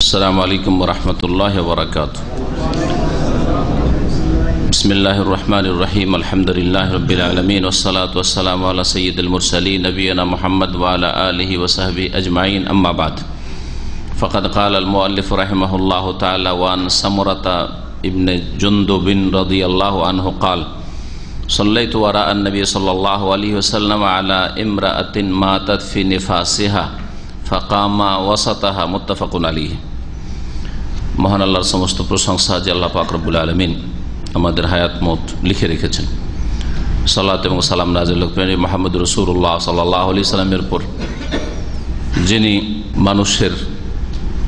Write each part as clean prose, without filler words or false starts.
अस्सलामु अलैकुम वरहमतुल्लाहि वबरकातुहू। बिस्मिल्लाहिर रहमानिर रहीम। अल्हम्दुलिल्लाहि रब्बिल आलमीन वस्सलातु वस्सलामु अला सय्यिदिल मुरसलीन नबियना मुहम्मद व अला आलिहि व सहबिहि अजमाइन। अम्मा बाद, फ़क़द क़ालल मुअल्लिफ़ रहिमहुल्लाहु तआला व अन समरता इब्न जुंदुब रज़ियल्लाहु अन्हु क़ाल सल्लैतु वराअ अन्नबी सल्लल्लाहु अलैहि वसल्लम अला इम्रअतिन मातत फ़ी निफ़ासिहा फ़क़ामा वसतहा मुत्तफ़क़ुन अलैहि। মহান আল্লাহর সমস্ত প্রশংসা যে আল্লাহ পাক রব্বুল আলামিন আমাদের হায়াত মত লিখে রেখেছেন। সালাত এবং সালাম নাযিল হোক মুহাম্মদ রাসূলুল্লাহ সাল্লাল্লাহু আলাইহি সাল্লামের উপর, যিনি মানুষের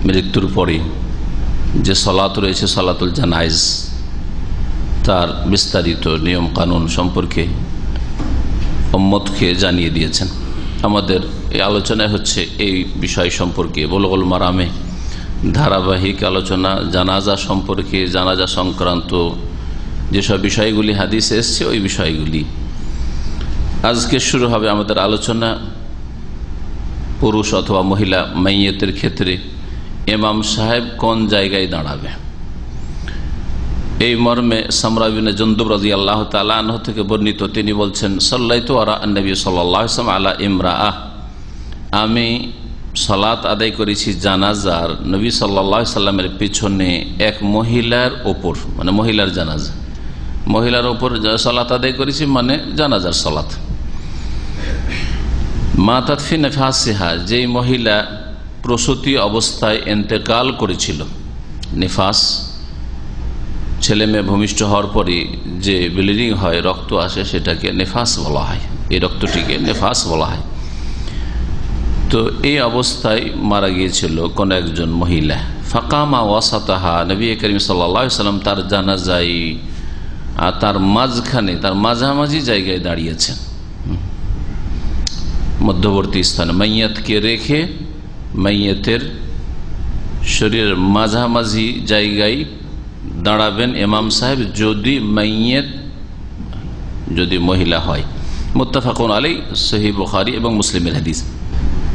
মৃত্যুর পরে যে সালাত রয়েছে সালাতুল জানাইজ, তার বিস্তারিত নিয়ম কানুন সম্পর্কে উম্মতকে জানিয়ে দিয়েছেন। আমাদের এই আলোচনায় হচ্ছে এই বিষয় সম্পর্কে বুলুগুল মারামে ধারাবাহিক আলোচনা জানাজা সম্পর্কে, জানাজা সংক্রান্ত যেসব বিষয়গুলি হাদিসে এসছে ওই বিষয়গুলি। আজকে শুরু হবে আমাদের আলোচনা পুরুষ অথবা মহিলা মাইয়েতের ক্ষেত্রে ইমাম সাহেব কোন জায়গায় দাঁড়াবে। এই মর্মে সামরা ইবনে জুনদুব রাদিয়াল্লাহু তাআলা আনহু থেকে বর্ণিত, তিনি বলছেন সাল্লাইতু ওয়ারা নবী সাল্লাল্লাহু আলাইহি ওয়াসাল্লাম আলা ইমরাআহ, আমি সালাত আদায় করেছি জানাজার নবী সাল্লাল্লাহু আলাইহি সাল্লামের পিছনে এক মহিলার ওপর, মানে মহিলার জানাজা, মহিলার ওপর সালাত আদায় করেছি মানে জানাজার সালাত। মাতাত ফি নিফাসিহা, যেই মহিলা প্রসূতি অবস্থায় ইন্তেকাল করেছিল। নিফাস ছেলে মেয়ে ভূমিষ্ঠ হওয়ার পরে যে ব্লিডিং হয়, রক্ত আসে, সেটাকে নেফাস বলা হয়, এই রক্তটিকে নেফাস বলা হয়। তো এই অবস্থায় মারা গিয়েছিল কোন একজন মহিলা। ফাকামা ওয়াসাতাহা, নবী করিম সাল্লাল্লাহু আলাইহি ওয়াসাল্লাম তার জানাজায় তার মাঝখানে, তার মাঝামাঝি জায়গায় দাঁড়িয়েছেন, মধ্যবর্তী স্থানে। মাইয়াতকে রেখে মাইয়াতের শরীরের মাঝামাঝি জায়গায় দাঁড়াবেন ইমাম সাহেব, যদি মাইয়াত যদি মহিলা হয়। মুত্তাফাকুন আলাইহি, সহিহ বুখারী এবং মুসলিমের হাদিস।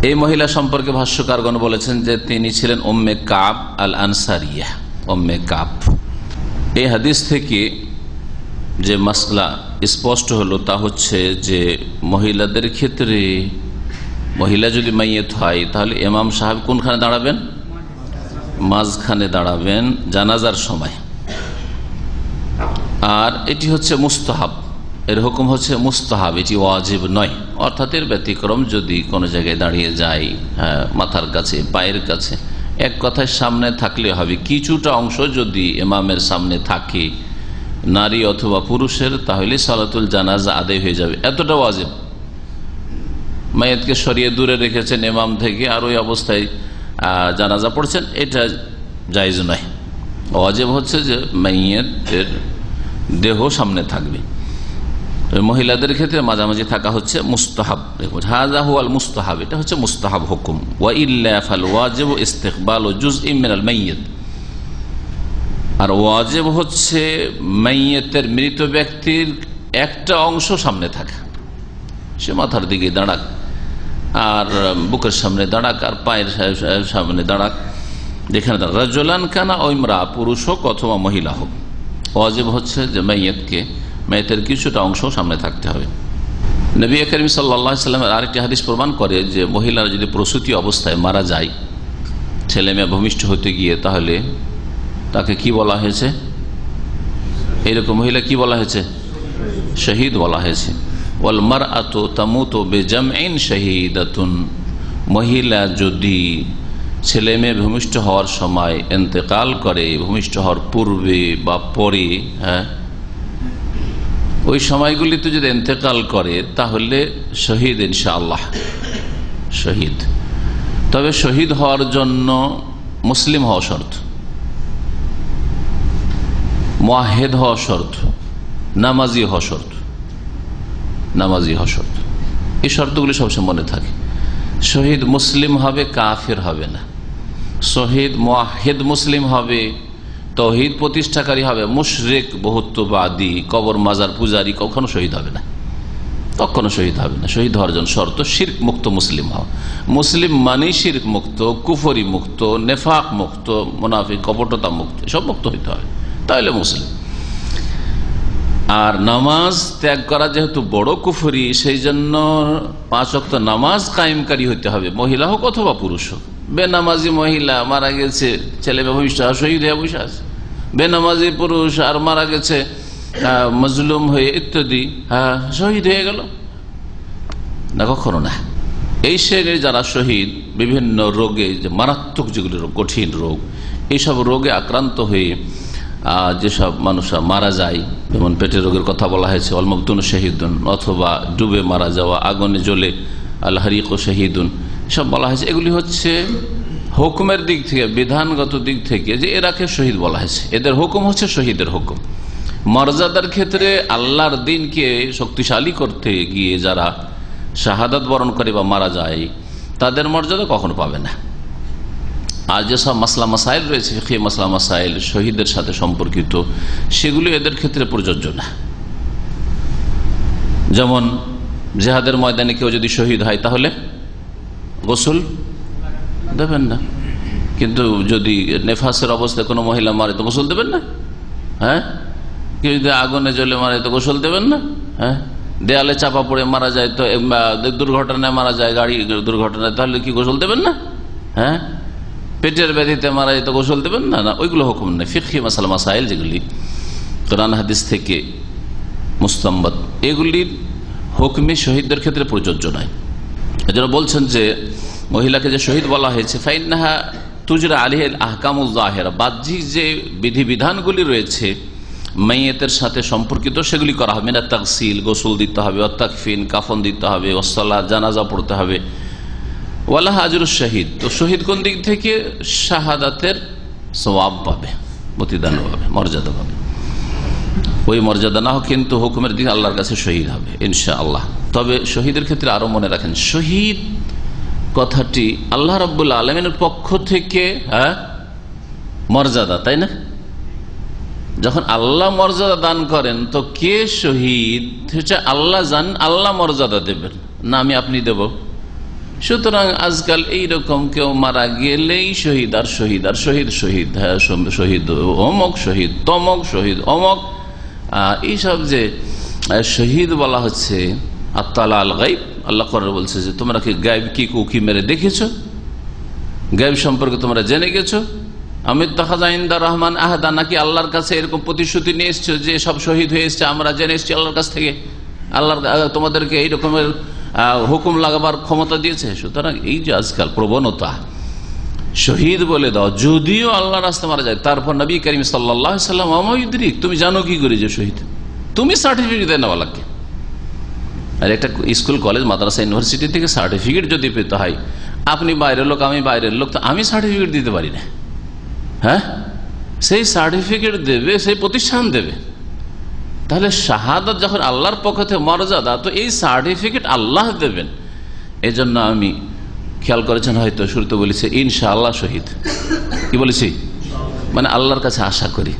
এই মহিলা সম্পর্কে ভাষ্যকারগণ বলেছেন যে তিনি ছিলেন উম্মে কাব আল আনসারিয়া, উম্মে কাব। এই হাদিস থেকে যে মাসলা স্পষ্ট হলো তা হচ্ছে যে মহিলাদের ক্ষেত্রে, মহিলা যদি মাইয়াত হয় তাহলে ইমাম সাহেব কোনখানে দাঁড়াবেন? মাঝখানে দাঁড়াবেন জানাজার সময়। আর এটি হচ্ছে মুস্তাহাব, এর হুকুম হচ্ছে মুস্তাহাব, এটি ওয়াজিব নয়। অর্থাৎ এর ব্যতিক্রম যদি কোনো জায়গায় দাঁড়িয়ে যায়, মাথার কাছে, পায়ের কাছে, এক কথায় সামনে থাকলে হবে। কিছুটা অংশ যদি ইমামের সামনে থাকে, নারী অথবা পুরুষের, তাহলে সালাতুল জানাজা আদায় হয়ে যাবে, এতটা ওয়াজিব। মাইয়াতকে সরিয়ে দূরে রেখেছেন ইমাম থেকে, আর ওই অবস্থায় জানাজা পড়ছেন, এটা জায়েজ নয়। ওয়াজিব হচ্ছে যে মাইয়াতের দেহ সামনে থাকবে। মহিলাদের ক্ষেত্রে মাঝামাঝি থাকা হচ্ছে মুস্তাহাব। হাযা হুয়াল মুস্তাহাব, এটা হচ্ছে মুস্তাহাব হুকুম। ওয়া ইল্লা ফাল ওয়াজিব ইস্তিকবালু জুজইন মিনাল মাইয়িত, আর ওয়াজিব হচ্ছে মাইয়াতের, মৃত ব্যক্তির একটা অংশ সামনে থাকা। সে মাথার দিকে দাঁড়াক, আর বুকের সামনে দাঁড়াক, আর পায়ের সামনে দাঁড়াক, যেখানে দাঁড়াক। রাজুলান কানা ও ইমরা, পুরুষ হোক অথবা মহিলা হোক, ওয়াজিব হচ্ছে যে মাইয়াতের কিছুটা অংশ সামনে থাকতে হবে। নবী করিম সাল্লাল্লাহু আলাইহি সাল্লামের আরেকটি হাদিস প্রমাণ করে যে মহিলারা যদি প্রসূতি অবস্থায় মারা যায়, ছেলে মেয়ে ভূমিষ্ঠ হতে গিয়ে, তাহলে তাকে কি বলা হয়েছে? এইরকম মহিলা কি বলা হয়েছে? শহীদ বলা হয়েছে। ওয়াল মারআতু তামুতু বিজামইন শাহীদাতুন, মহিলা যদি ছেলে মেয়ে ভূমিষ্ঠ হওয়ার সময় ইন্তেকাল করে, ভূমিষ্ঠ হওয়ার পূর্বে বা পরে, ওই সময়গুলিতে যদি ইন্তেকাল করে তাহলে শহীদ, ইনশাআল্লাহ শহীদ। তবে শহীদ হওয়ার জন্য মুসলিম হওয়া শর্ত, মুআহ্হিদ হওয়া শর্ত, নামাজি হওয়া শর্ত, নামাজি হওয়া শর্ত। এই শর্তগুলি সবসময় মনে থাকে। শহীদ মুসলিম হবে, কাফির হবে না। শহীদ মুআহ্হিদ মুসলিম হবে, তৌহিদ প্রতিষ্ঠাকারী হবে। মুশরিক, বহুত্ববাদী, কবর মাজার পূজারী কখনো শহীদ হবে না। তখনও শহীদ হবে না। শহীদ হওয়ার জন্য শর্ত শিরক মুক্ত মুসলিম হওয়া। মুসলিম মানেই শিরক মুক্ত, কুফরি মুক্ত, নেফাক মুক্ত, মুনাফিক কপটতা মুক্ত, সব মুক্ত হইতে হবে, তাহলে মুসলিম। আর নামাজ ত্যাগ করা যেহেতু বড় কুফরি, সেই জন্য 5 ওয়াক্ত নামাজ কায়েমকারী হইতে হবে, মহিলা হোক অথবা পুরুষ হোক। বেনামাজি মহিলা মারা গেছে, ছেলে ভবিষ্যৎ শহীদ হয়ে বসে আছে। বেনামাজি পুরুষ আর মারা গেছে মজলুম হয়ে ইত্যাদি, শহীদ হয়ে গেল না, কখনো না। এই শ্রেণীর যারা শহীদ বিভিন্ন রোগে, যে মারাত্মক যেগুলি রোগ, কঠিন রোগ, এইসব রোগে আক্রান্ত হয়ে যেসব মানুষরা মারা যায়, যেমন পেটের রোগের কথা বলা হয়েছে অলমবতুন শহীদুন, অথবা ডুবে মারা যাওয়া, আগুনে জ্বলে আল হারিক ও শহীদুন, সব বলা হয়েছে। এগুলি হচ্ছে হুকুমের দিক থেকে, বিধানগত দিক থেকে যে এরাকে শহীদ বলা হয়েছে, এদের হুকুম হচ্ছে শহীদের হুকুম। মর্যাদার ক্ষেত্রে আল্লাহর দিনকে শক্তিশালী করতে গিয়ে যারা শাহাদাত বরণ করে বা মারা যায়, তাদের মর্যাদা কখনো পাবে না। আর যেসব মাসলা মাসাইল রয়েছে, ফিকহি মাসলা মাসাইল শহীদের সাথে সম্পর্কিত, সেগুলি এদের ক্ষেত্রে প্রযোজ্য না। যেমন জিহাদের ময়দানে কেউ যদি শহীদ হয় তাহলে গোসল দেবেন না, কিন্তু যদি নেফাসের অবস্থায় কোনো মহিলা মারে তো গোসল দেবেন না। হ্যাঁ, কেউ যদি আগুনে জ্বলে মারে তো গোসল দেবেন না। হ্যাঁ, দেয়ালে চাপা পড়ে মারা যায়, তো দুর্ঘটনায় মারা যায়, গাড়ি দুর্ঘটনায়, তাহলে কি গোসল দেবেন না? হ্যাঁ, পেটের ব্যাধিতে মারা যায় তো গোসল দেবেন না? না, ওইগুলো হুকুম নেই। ফিকহি মাসালা মাসাইল যেগুলি কোরআন হাদিস থেকে মুস্তাম্বাত, এগুলির হুকমে শহীদদের ক্ষেত্রে প্রযোজ্য নয়। এজন্য বলছেন যে মহিলাকে যে শহীদ বলা হয়েছে, ফাইন্নাহা তুজরা আলাইহিল আহকামুল যাহিরা, বাহ্যিক যে বিধিবিধানগুলি রয়েছে মাইয়েতের সাথে সম্পর্কিত, সেগুলি করা হবে। মিনাত তাগসিল, গোসল দিতে হবে, ওয়াত তাকফিন, কাফন দিতে হবে, ওয়াসসালাত, জানাজা পড়তে হবে, ওয়ালাহা আজরুশ শহীদ। তো শহীদ কোন দিক থেকে? শাহাদাতের সওয়াব পাবে, প্রতিদান পাবে, মর্যাদা পাবে। ওই মর্যাদা না হোক কিন্তু হুকুমের দিকে আল্লাহর কাছে শহীদ হবে ইনশাআল্লাহ। তবে শহীদের ক্ষেত্রে আরো মনে রাখেন, শহীদ কথাটি আল্লাহ রাব্বুল আলামিনের পক্ষ থেকে মর্যাদা, তাই না? যখন আল্লাহ মর্যাদা দান করেন, তো কে শহীদ সেটা আল্লাহ জান, আল্লাহ মর্যাদা দেবেন না আমি আপনি দেব। সুতরাং আজকাল এইরকম কেউ মারা গেলেই শহীদ আর শহীদ আর শহীদ, শহীদ, হ্যাঁ শহীদ অমক, শহীদ তমক, শহীদ অমক, এইসব যে শহীদ বলা হচ্ছে। আত্তালা আল গাইব, আল্লাহ কোরআনে বলছে যে তোমরা কি গায়েব কি উকি মেরে দেখেছো? গায়েব সম্পর্কে তোমরা জেনে গেছো? আমির তাখাযা ইনদা রহমান আহাদা, নাকি আল্লাহর কাছে এরকম প্রতিশ্রুতি নিয়ে এসছো যে সব শহীদ হয়ে এসছে, আমরা জেনে এসছি আল্লাহর কাছ থেকে, আল্লাহ তোমাদেরকে এই রকমের হুকুম লাগাবার ক্ষমতা দিয়েছে। সুতরাং এই যে আজকাল প্রবণতা শহীদ বলে দাও, যদিও আল্লাহ রাস্তায় মারা যায়, তারপর নবী করিম সাল্লাল্লাহু আলাইহি ওয়াসাল্লাম আমায়ুদ্রিক, তুমি জানো কি করে যে শহীদ? তুমি সার্টিফিকেট দেয় নেওয়া লাগে। আর একটা স্কুল কলেজ মাদ্রাসা ইউনিভার্সিটি থেকে সার্টিফিকেট যদি পেতে হয়, আপনি বাইরের লোক আমি বাইরের লোক, তো আমি সার্টিফিকেট দিতে পারি না। হ্যাঁ, সেই সার্টিফিকেট দেবে সেই প্রতিষ্ঠান দেবে। তাহলে শাহাদাত যখন আল্লাহর পক্ষ থেকে মর্যাদা, তো এই সার্টিফিকেট আল্লাহ দেবেন। এই জন্য আমি খেয়াল করেছেন হয়তো শুরুতে বলেছি ইনশাআল্লাহ শহীদ, কি বলেছি? মানে আল্লাহর কাছে আশা করি,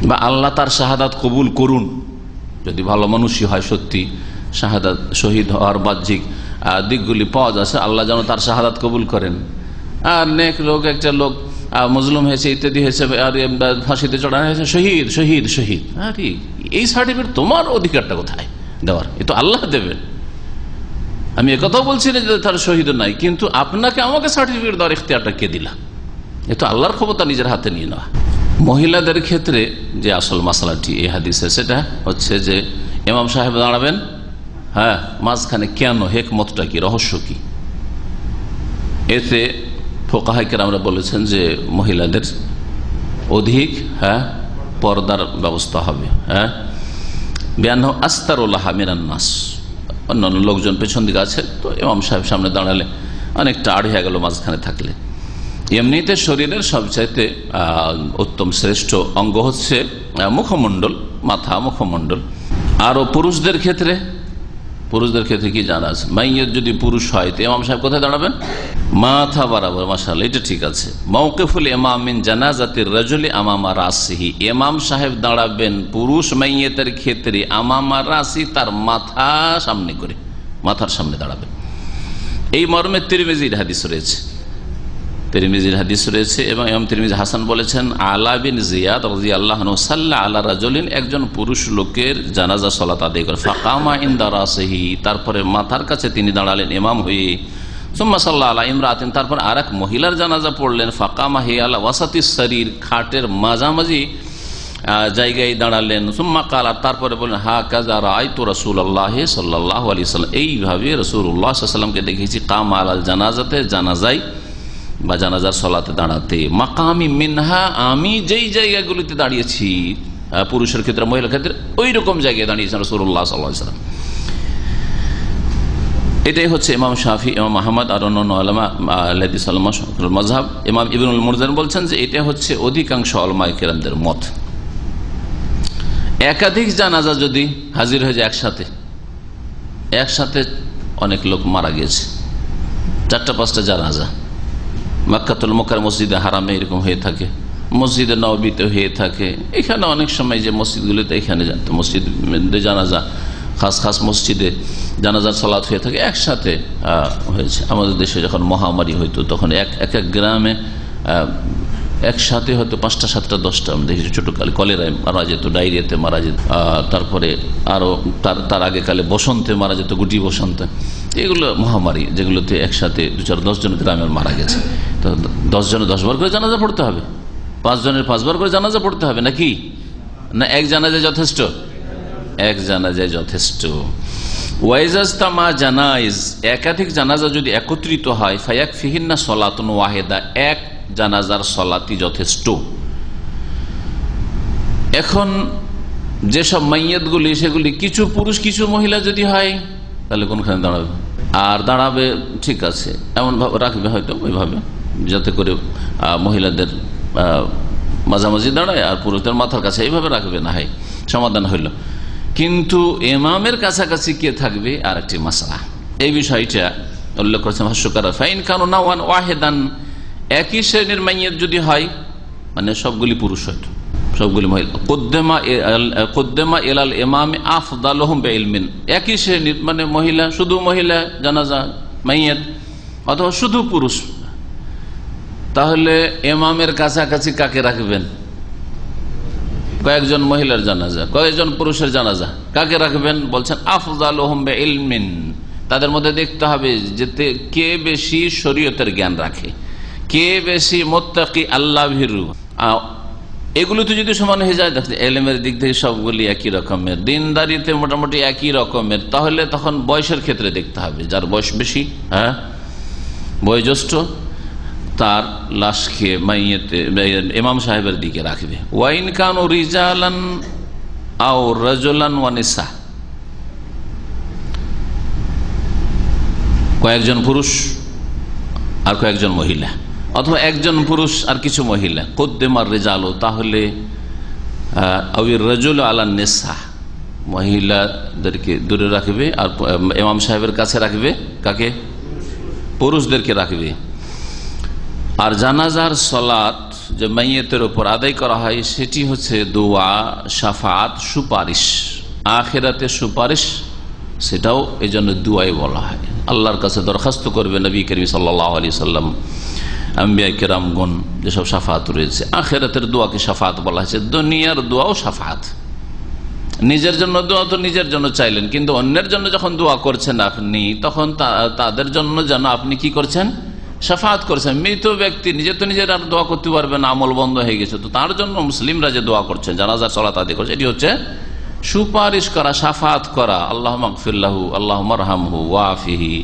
বা আল্লাহ তার শাহাদাত কবুল করুন। যদি ভালো মানুষই হয়, সত্যি শাহাদাত শহীদ হওয়ার বাহ্যিক দিকগুলি পাওয়া যাচ্ছে, আল্লাহ যেন তার শাহাদাত কবুল করেন। আর নেক লোক, একটা লোক মজলুম হয়েছে, ইত্যাদি হয়েছে, আর ফাঁসিতে চড়ানো হয়েছে, শহীদ শহীদ শহীদ। আরে এই সার্টিফিকেট তোমার অধিকারটা কোথায় দেওয়ার? এ তো আল্লাহ দেবেন। আমি একথাও বলছি না যে তার শহীদ নাই, কিন্তু আপনাকে আমাকে সার্টিফিকেট দেওয়ার ইখতিয়ারটা কে দিলা? এ তো আল্লাহর ক্ষমতা নিজের হাতে নিয়ে নেওয়া। মহিলাদের ক্ষেত্রে যে আসল মাসলাটি এই হাদিসে, সেটা হচ্ছে যে ইমাম সাহেব দাঁড়াবেন, হ্যাঁ, মাঝখানে কেন? হেকমতটা কি, রহস্য কি? এতে ফুকাহায়ে কেরামরা বলেছেন যে মহিলাদের অধিক পর্দার ব্যবস্থা হবে। বিআন্নাহু আস্তারু লাহা মিনান নাস, অন্যান্য লোকজন পেছন দিকে আছে, তো ইমাম সাহেব সামনে দাঁড়ালে অনেকটা আড় হয়ে গেল মাঝখানে থাকলে। এমনিতে শরীরের সবচাইতে উত্তম শ্রেষ্ঠ অঙ্গ হচ্ছে মুখমণ্ডল, মাথা, মুখমণ্ডল। আরও পুরুষদের ক্ষেত্রে পুরুষদের ক্ষেত্রে কি জানা আছে? মাইয়ত যদি পুরুষ হয় তো ইমাম সাহেব কোথায় দাঁড়াবেন? মাথা বরাবর। মাশাআল্লাহ, এটা ঠিক আছে। মাওকিফুল ইমাম মিন জানাজাতির রাজুলি আমামা রাসিহি, ইমাম সাহেব দাঁড়াবেন পুরুষ মাইয়তের ক্ষেত্রে আমামা রাসি, তার মাথা সামনে করে, মাথার সামনে দাঁড়াবেন। এই মর্মে তিরমিজির হাদিস রয়েছে, তিরমিজির হাদিস রয়েছে এবং ইমাম তিরমিজি হাসান বলেছেন, আলা বিন জিয়াদ রাদিয়াল্লাহু আনহু সাল্লা আলা রাজুলিন, একজন পুরুষ লোকের জানাজা সালাত আদায় করে, ফাকামা ইনদা রাসিহি, তারপরে মাথার কাছে তিনি দাঁড়ালেন ইমাম হয়ে, সুম্মা সাল্লা আলা ইমরাতিন, তারপর আরেক মহিলার জানাজা পড়লেন, ফাকামা হি আলা ওয়াসাতিস শরীর, খাটের মাঝামাঝি জায়গায় দাঁড়ালেন, সুম্মা কালা, তারপরে বললেন, হাকাযা রাআইতু রাসূলুল্লাহ সাল্লাল্লাহু আলাইহি ওয়াসাল্লাম, এইভাবে রাসূলুল্লাহ সাল্লাল্লাহু আলাইহি ওয়াসাল্লামকে দেখেছি, কামা আলাল জানাজাতে, জানাজায় বা জানাজার সালাতে দাঁড়াতে, মাকামি মিনহা, আমি যেই জায়গাগুলিতে দাঁড়িয়েছি পুরুষের ক্ষেত্রে মহিলার ক্ষেত্রে ওই রকম জায়গায় দাঁড়িয়েছেন রাসূলুল্লাহ সাল্লাল্লাহু আলাইহি ওয়াসাল্লাম। এটাই হচ্ছে ইমাম শাফি, ইমাম আহমদ আর অন্যান্য উলামা হাদিস মাযহাব। ইমাম ইবনুল মুনজির বলছেন যে এটা হচ্ছে অধিকাংশ উলামায়ে কেরামদের মত। একাধিক জানাজা যদি হাজির হয়ে যায় একসাথে অনেক লোক মারা গেছে, 4-5টা জানাজা, মক্কাতুল মুকাররম মসজিদে হারামে এরকম হয়ে থাকে, মসজিদে নববীতে হয়ে থাকে, এখানে অনেক সময় যে মসজিদগুলিতে এখানে মসজিদে জানাজা, খাস মসজিদে জানাজার সালাত হয়ে থাকে, একসাথে হয়েছে। আমাদের দেশে যখন মহামারী হইতো তখন এক গ্রামে একসাথে হয়তো 5টা 7টা 10টা আমরা দেখেছি, ছোটকালে কলেরায় মারা যেত, ডায়রিয়াতে মারা যেত, তারপরে আরো তার আগে কালে বসন্তে মারা যেত, গুটি বসন্তে, এগুলো মহামারী যেগুলোতে একসাথে 2-4-10 জন গ্রামের মারা গেছে। তো 10 জনে 10 বার করে জানাজা পড়তে হবে, 5 জনের 5 বার করে জানাজা পড়তে হবে নাকি? না এক জানাজায় যথেষ্ট? এক জানাজায় যথেষ্ট। ওয়াইজাজতামা জানাইজ, একাধিক জানাজা যদি একত্রিত হয়, ফায়াকফিহিন্না সলাতুন ওয়াহিদা, এক জানাজার সলাতই যথেষ্ট। এখন যেসব মাইয়াতগুলি সেগুলি কিছু পুরুষ কিছু মহিলা যদি হয় তাহলে কোনখানে দাঁড়াবে? আর দাঁড়াবে ঠিক আছে, এমন ভাবে রাখবে হয়তো ওইভাবে যাতে করে মহিলাদের মাঝামাঝি দাঁড়ায় আর পুরুষদের মাথার কাছে, এইভাবে রাখবে, না হয় সমাধান হইল। কিন্তু ইমামের কাছাকাছি কে থাকবে আর একটি মাসলা, এই বিষয়টা উল্লেখ করেছেন ভাষ্যকার। ফাইন কানুনা ওয়াহিদান, একই শ্রেণীর মাইয়াত যদি হয়, মানে সবগুলি পুরুষ হয়তো সবগুলি মহিলা, কুদ্দেমা ইলাল ইমামে আফদালুহুম বিইলমিন, একই শ্রেণীর মানে মহিলা, শুধু মহিলা জানাজা মাইয়াত অথবা শুধু পুরুষ, তাহলে ইমামের কাছাকাছি কাকে রাখবেন? কয়েকজন মহিলার জানাজা, কয়েকজন পুরুষের জানাজা, কাকে রাখবেন? বলছেন আফদালুহুম বিইলমিন, তাদের মধ্যে দেখতে হবে যে কে বেশি শরীয়তের জ্ঞান রাখে, কে বেশি মুত্তাকি আল্লাহ ভীরু। এগুলো তো যদি সমান হয়ে যায়, দেখতে এলেমের দিক থেকে সবগুলি একই রকমের, দিনদারিতে মোটামুটি একই রকমের, তাহলে তখন বয়সের ক্ষেত্রে দেখতে হবে, যার বয়স বেশি, বয়োজ্যেষ্ঠ, তার লাশকে মাইয়াতে ইমাম সাহেবের দিকে রাখবে। ওয়াইন কানু রিজালান আও রাজুলান ওয়া নিসা, কয়েকজন পুরুষ আর কয়েকজন মহিলা, অথবা একজন পুরুষ আর কিছু মহিলা, কুদ্দেমার রিজালু, তাহলে রাজুল আলা নিসা, মহিলাদেরকে দূরে রাখবে আর ইমাম সাহেবের কাছে রাখবে কাকে? পুরুষদেরকে রাখবে। আর জানাজার সালাত যে মাইয়াতের উপর আদায় করা হয় সেটি হচ্ছে দোয়া, শাফাত, সুপারিশ, আখিরাতে সুপারিশ, সেটাও এই জন্য দুয়াই বলা হয়। আল্লাহর কাছে দরখাস্ত করবে নবী করিম সাল্লাল্লাহু আলাইহি সাল্লাম, আম্বিয়া কেরামগণ, যেসব শাফাত রয়েছে। আখিরাতের দোয়াকে শাফাত বলা হয়েছে, দুনিয়ার দোয়াও শাফাত। নিজের জন্য দোয়া তো নিজের জন্য চাইলেন, কিন্তু অন্যের জন্য যখন দোয়া করছেন আপনি, তখন তাদের জন্য যেন আপনি কি করছেন? শাফাত করছেন। মৃত ব্যক্তি নিজে তো নিজের আর দোয়া করতে পারবে না, আমল বন্ধ হয়ে গেছে, তো তার জন্য মুসলিমরা যে দোয়া করছেন, জানাজার সালাত আদায় করছে, এটি হচ্ছে সুপারিশ করা, শাফাত করা। আল্লাহ মাগফিরলাহু, আল্লাহ মারহামহু ওয়াফিহি,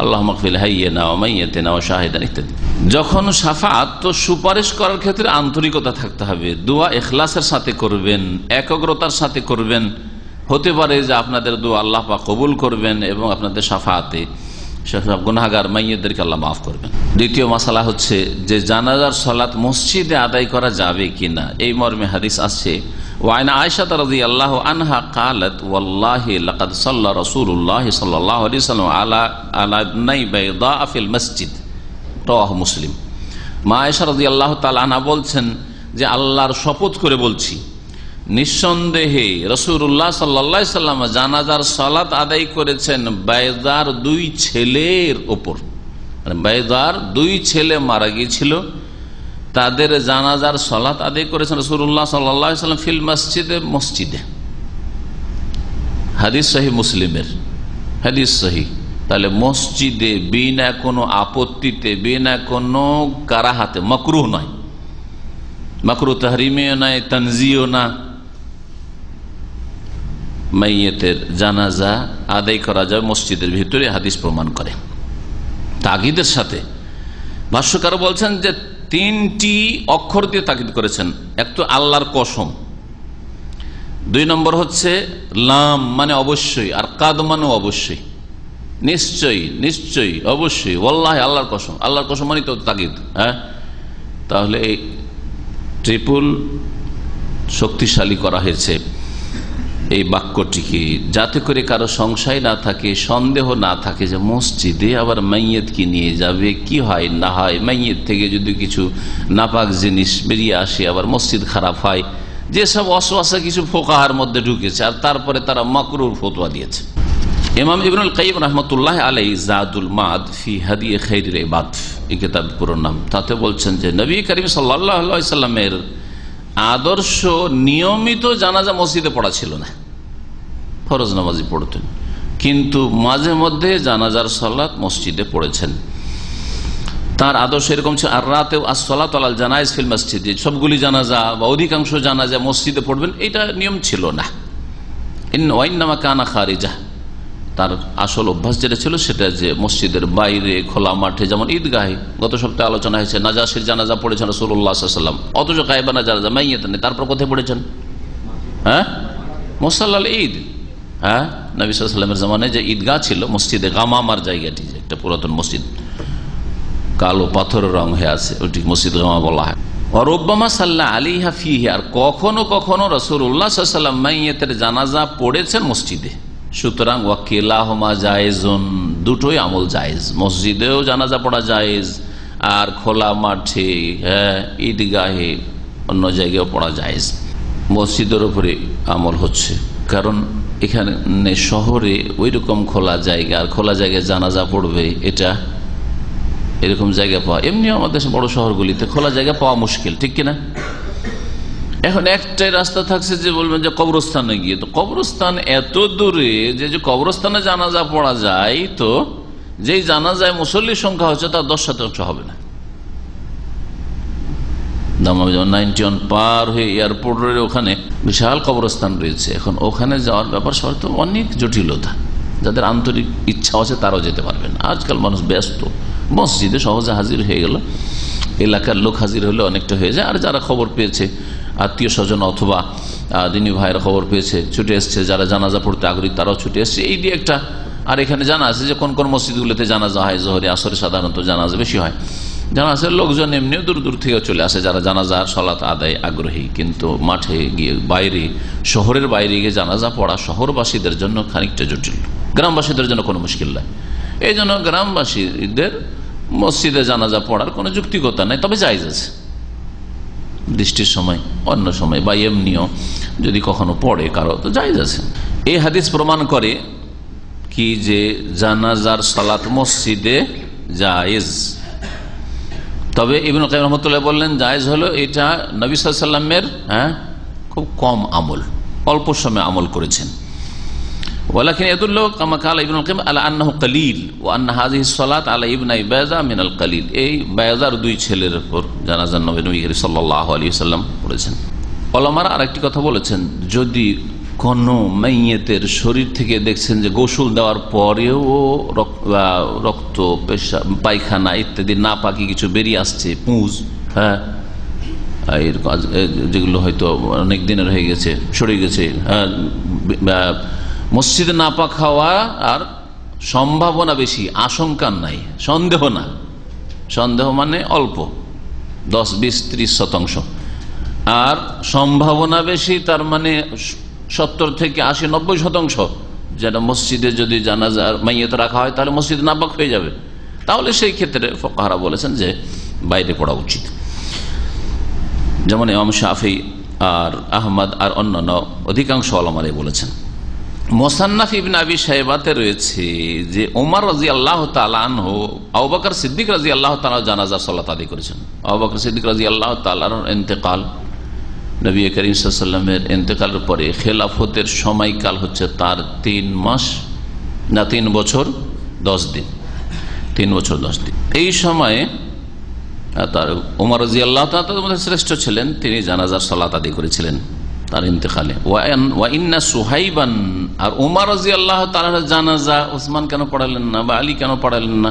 আল্লাহ মাগফির হাইয়িনা ওয়া মাইয়িতিনা ওয়া শাহিদানা ইত্যাদি। যখন শাফাত, তো সুপারিশ করার ক্ষেত্রে আন্তরিকতা থাকতে হবে, দোয়া ইখলাসের সাথে করবেন, একাগ্রতার সাথে করবেন। হতে পারে যে আপনাদের দোয়া আল্লাহ পাক কবুল করবেন এবং আপনাদের শাফাতে সেসব গুনাহগার মাইয়াতদেরকে আল্লাহ মাফ করবেন। দ্বিতীয় মাসালা হচ্ছে যে জানাজার সালাত মসজিদে আদায় করা যাবে কিনা, এই মর্মে হাদিস আছে وعن عائشة رضي الله عنها قالت والله لقد صلى رسول الله صلى الله عليه وسلم على ابني بيضاء في المسجد رواه مسلم। মা আয়েশা রাদিয়াল্লাহু তাআলা আনহা বলছেন যে আল্লাহর শপথ করে বলছি, নিঃসন্দেহে রাসূলুল্লাহ সাল্লাল্লাহু আলাইহি সাল্লাম জানাজার সালাত আদায় করেছেন বাইদার দুই ছেলের উপর। মানে বাইদার দুই ছেলে মারা গিয়েছিল, তাদের জানাজার সালাত আদায় করেছেন রাসূলুল্লাহ সাল্লাল্লাহু আলাইহি সাল্লাম ফিল মসজিদে, মসজিদে। হাদিস সহিহ মুসলিমের হাদিস সহিহ। তাহলে মসজিদে বিনা কোনো আপত্তিতে, বিনা কোনো কারাহাতে, মাকরুহ নয়, মাকরুহ তাহরিমেও নয়, তানজিও না, মাইয়েতের জানাজা আদায় করা যায় মসজিদের ভিতরে, হাদিস প্রমাণ করে তাগিদের সাথে। ভাষ্যকার বলছেন যে তিনটি অক্ষর দিয়ে তাকিদ করেছেন। এক তো আল্লাহর কসম, দুই নম্বর হচ্ছে লাম মানে অবশ্যই, আর কাদ মানে অবশ্যই, নিশ্চয়ই, নিশ্চয়ই, অবশ্যই, ওয়াল্লাহি আল্লাহর কসম। আল্লাহর কসম মানে তো তাকিদ। হ্যাঁ, তাহলে এই ট্রিপল শক্তিশালী করা হয়েছে এই বাক্যটিকে, যাতে করে কারো সংশয় না থাকে, সন্দেহ না থাকে যে মসজিদে আবার মাইয়েত কি নিয়ে যাবে, কি হয় না হয়, মাইয়েত থেকে যদি কিছু নাপাক জিনিস বেরিয়ে আসে আবার মসজিদ খারাপ হয়, যেসব ওয়াসওয়াসা কিছু ফোকাহার মধ্যে ঢুকেছে, আর তারপরে তারা মাকরুর ফতোয়া দিয়েছে। ইমাম ইবনুল কাইয়িম রাহমাতুল্লাহ আলাইহি জাদুল মাদ ফি হাদি খায়রুল ইবাদ, এই কিতাব পুরো নাম। তাতে বলছেন যে নবী করিম সাল্লাল্লাহু আলাইহি সাল্লামের আদর্শ নিয়মিত জানাজা মসজিদে পড়া ছিল না, ফরজ নামাজি পড়তেন, কিন্তু মাঝে মধ্যে জানাজার সালাত মসজিদে পড়েছেন। তার আদর্শ এরকম ছিল, আর রাতে আসসালাতু আলাল জানাইজ ফিল মসজিদ, সবগুলি জানাজা বা অধিকাংশ জানাজা মসজিদে পড়বেন, এটা নিয়ম ছিল না। ওয়াইন্নামা কানা খারিজা, তার আসল অভ্যাস যেটা ছিল সেটা যে মসজিদের বাইরে খোলা মাঠে, যেমন ঈদগাহে গত সপ্তাহে আলোচনা হয়েছে, নাজাসির জানাজা পড়েছেন রাসূলুল্লাহ সাল্লাল্লাহু আলাইহি ওয়াসাল্লাম, অথচ গায়বা জানাজা মাইয়াত নেই, তারপর কোথায় পড়েছেন? হ্যাঁ, মুসাল্লাল ঈদ। হ্যাঁ, নবী সাল্লাল্লাহু আলাইহি ওয়াসাল্লামের জামানায় যে ঈদগাহ ছিল মসজিদে গামামার জায়গাটি, যে একটা পুরাতন মসজিদ, কালো পাথরের রং হয়ে আছে, ওটি মসজিদ গামা বলা হয়। রব্বামা সাল্লা আলাইহা ফিহি, আর কখনো কখনো রাসূলুল্লাহ সাল্লাল্লাহু আলাইহি ওয়াসাল্লাম মাইয়াতের জানাজা পড়েছেন মসজিদে। সুতরাং ওয়াকিলাহুমা জায়েজুন, দুটোই আমল জায়েজ, মসজিদেও জানাজা পড়া জায়েজ আর খোলা মাঠে, হ্যাঁ, ঈদগাহে, অন্য জায়গায় পড়া জায়েজ। মসজিদের উপরে আমল হচ্ছে, কারণ এখানে শহরে ওই রকম খোলা জায়গা, আর খোলা জায়গায় জানাজা পড়বে, এটা এরকম জায়গা পাওয়া, এমনিও আমাদের বড় শহরগুলিতে খোলা জায়গা পাওয়া মুশকিল, ঠিক কিনা? এখন একটাই রাস্তা থাকছে যে বলবেন যে কবরস্থানে গিয়ে, তো কবরস্থান এত দূরে যে কবরস্থানে জানাজা পড়া যায়, তো যেই জানাজায় মুসল্লির সংখ্যা হচ্ছে তার 10% হবে না। 91 পার হয়ে এয়ারপোর্টের ওখানে বিশাল কবরস্থান রয়েছে, এখন ওখানে যাওয়ার ব্যাপার সবার তো অনেক জটিলতা, যাদের আন্তরিক ইচ্ছা আছে তারাও যেতে পারবেন। আজকাল মানুষ ব্যস্ত, মসজিদে সহজে হাজির হয়ে গেল, এলাকার লোক হাজির হলে অনেকটা হয়ে যায়, আর যারা খবর পেয়েছে, আত্মীয় স্বজন অথবা দিনী ভাইয়ের খবর পেয়েছে, ছুটে এসছে, যারা জানাজা পড়তে আগ্রহী তারাও ছুটে এসছে, এই দিয়ে একটা। আর এখানে জানা আছে যে কোন কোন মসজিদগুলোতে জানাজা হয়, জোহরে আসরে সাধারণত জানাজা বেশি হয়, জানাজার লোকজন এমনিও দূর দূর থেকে চলে আসে যারা জানাজার সালাত আদায় আগ্রহী, কিন্তু মাঠে গিয়ে, বাইরে, শহরের বাইরে গিয়ে জানাজা পড়া শহরবাসীদের জন্য খানিকটা জটিল, গ্রামবাসীদের জন্য কোনো মুশকিল নাই। এই জন্য গ্রামবাসীদের মসজিদে জানাজা পড়ার কোনো যুক্তিকতা নেই, তবে জায়েজ আছে বৃষ্টির সময়, অন্য সময়, বা এমনিও যদি কখনো পড়ে কারো, তো জায়েজ আছে। এই হাদিস প্রমাণ করে কি যে জানাজার সালাত মসজিদে জায়েজ। তবে ইবনে কাইয়িম রাহমাতুল্লাহ বললেন জায়েজ হলো এটা নবী সাল্লাল্লাহু আলাইহি ওয়াসাল্লামের খুব কম আমল, অল্প সময় আমল করেছেন। ওয়ালাকিন ইয়াদুল্লু কামা কালা ইবনুল কাইয়িম আলা আন্নাহু কলিল ওয়া আন্না হাযিহিস সালাত আলা ইবনাই বাইযা মিনাল কলিল, এই বাইজার দুই ছেলের উপর জানাজা নবী সাল্লাল্লাহু আলাইহি ওয়াসাল্লাম পড়েছেন। উলামারা আরেকটি কথা বলেছেন, যদি কোন মাইয়েতের শরীর থেকে দেখছেন যে গোসল দেওয়ার পরেও রক্ত, পায়খানা ইত্যাদি নাপাকি কিছু বেরিয়ে আসছে, পুঁজ, হ্যাঁ, যেগুলো হয়তো অনেক দিনের হয়ে গেছে, সরে গেছে, মসজিদে নাপাক খাওয়া আর সম্ভাবনা বেশি, আশঙ্কা নাই, সন্দেহ না, সন্দেহ মানে অল্প 10, 20, 30%, আর সম্ভাবনা বেশি, তার মানে 70 থেকে 80-90% যেটা মসজিদে যদি জানাজার মাইয়াত রাখা হয় তাহলে মসজিদ নাপাক হয়ে যাবে, তাহলে সেই ক্ষেত্রে ফুকাহারা বলেছেন যে বাইরে পড়া উচিত। যেমন ইমাম শাফি আর আহমদ আর অন্যান্য অধিকাংশ ওলামারা বলেছেন। মুসান্নাফ ইবনে আবি শাইবাতে রয়েছে যে ওমর রাদিয়াল্লাহু তাআলা আনহু আবু বকর সিদ্দিক রাদিয়াল্লাহু তাআলা জানাজার সালাত আদায় করেছেন। আবু বকর সিদ্দিক রাদিয়াল্লাহু তাআলার ইন্তেকাল, নবী করিম সাল্লাল্লাহু আলাইহি ওয়াসাল্লামের ইন্তেকালের পরে খেলাফতের সময়কাল হচ্ছে তার 3 মাস না 3 বছর 10 দিন, 3 বছর 10 দিন। এই সময়ে তার ওমর রাদিয়াল্লাহু তাআলা তাদের মধ্যে শ্রেষ্ঠ ছিলেন, তিনি জানাজার সালাত আদায় করেছিলেন তার ইন্তেকালে। ওয়া ইন্না সুহাইবান, আর ওমর রাদিয়াল্লাহু তাআলার জানাজা ওসমান কেন পড়ালেন না বা আলী কেন পড়ালেন না?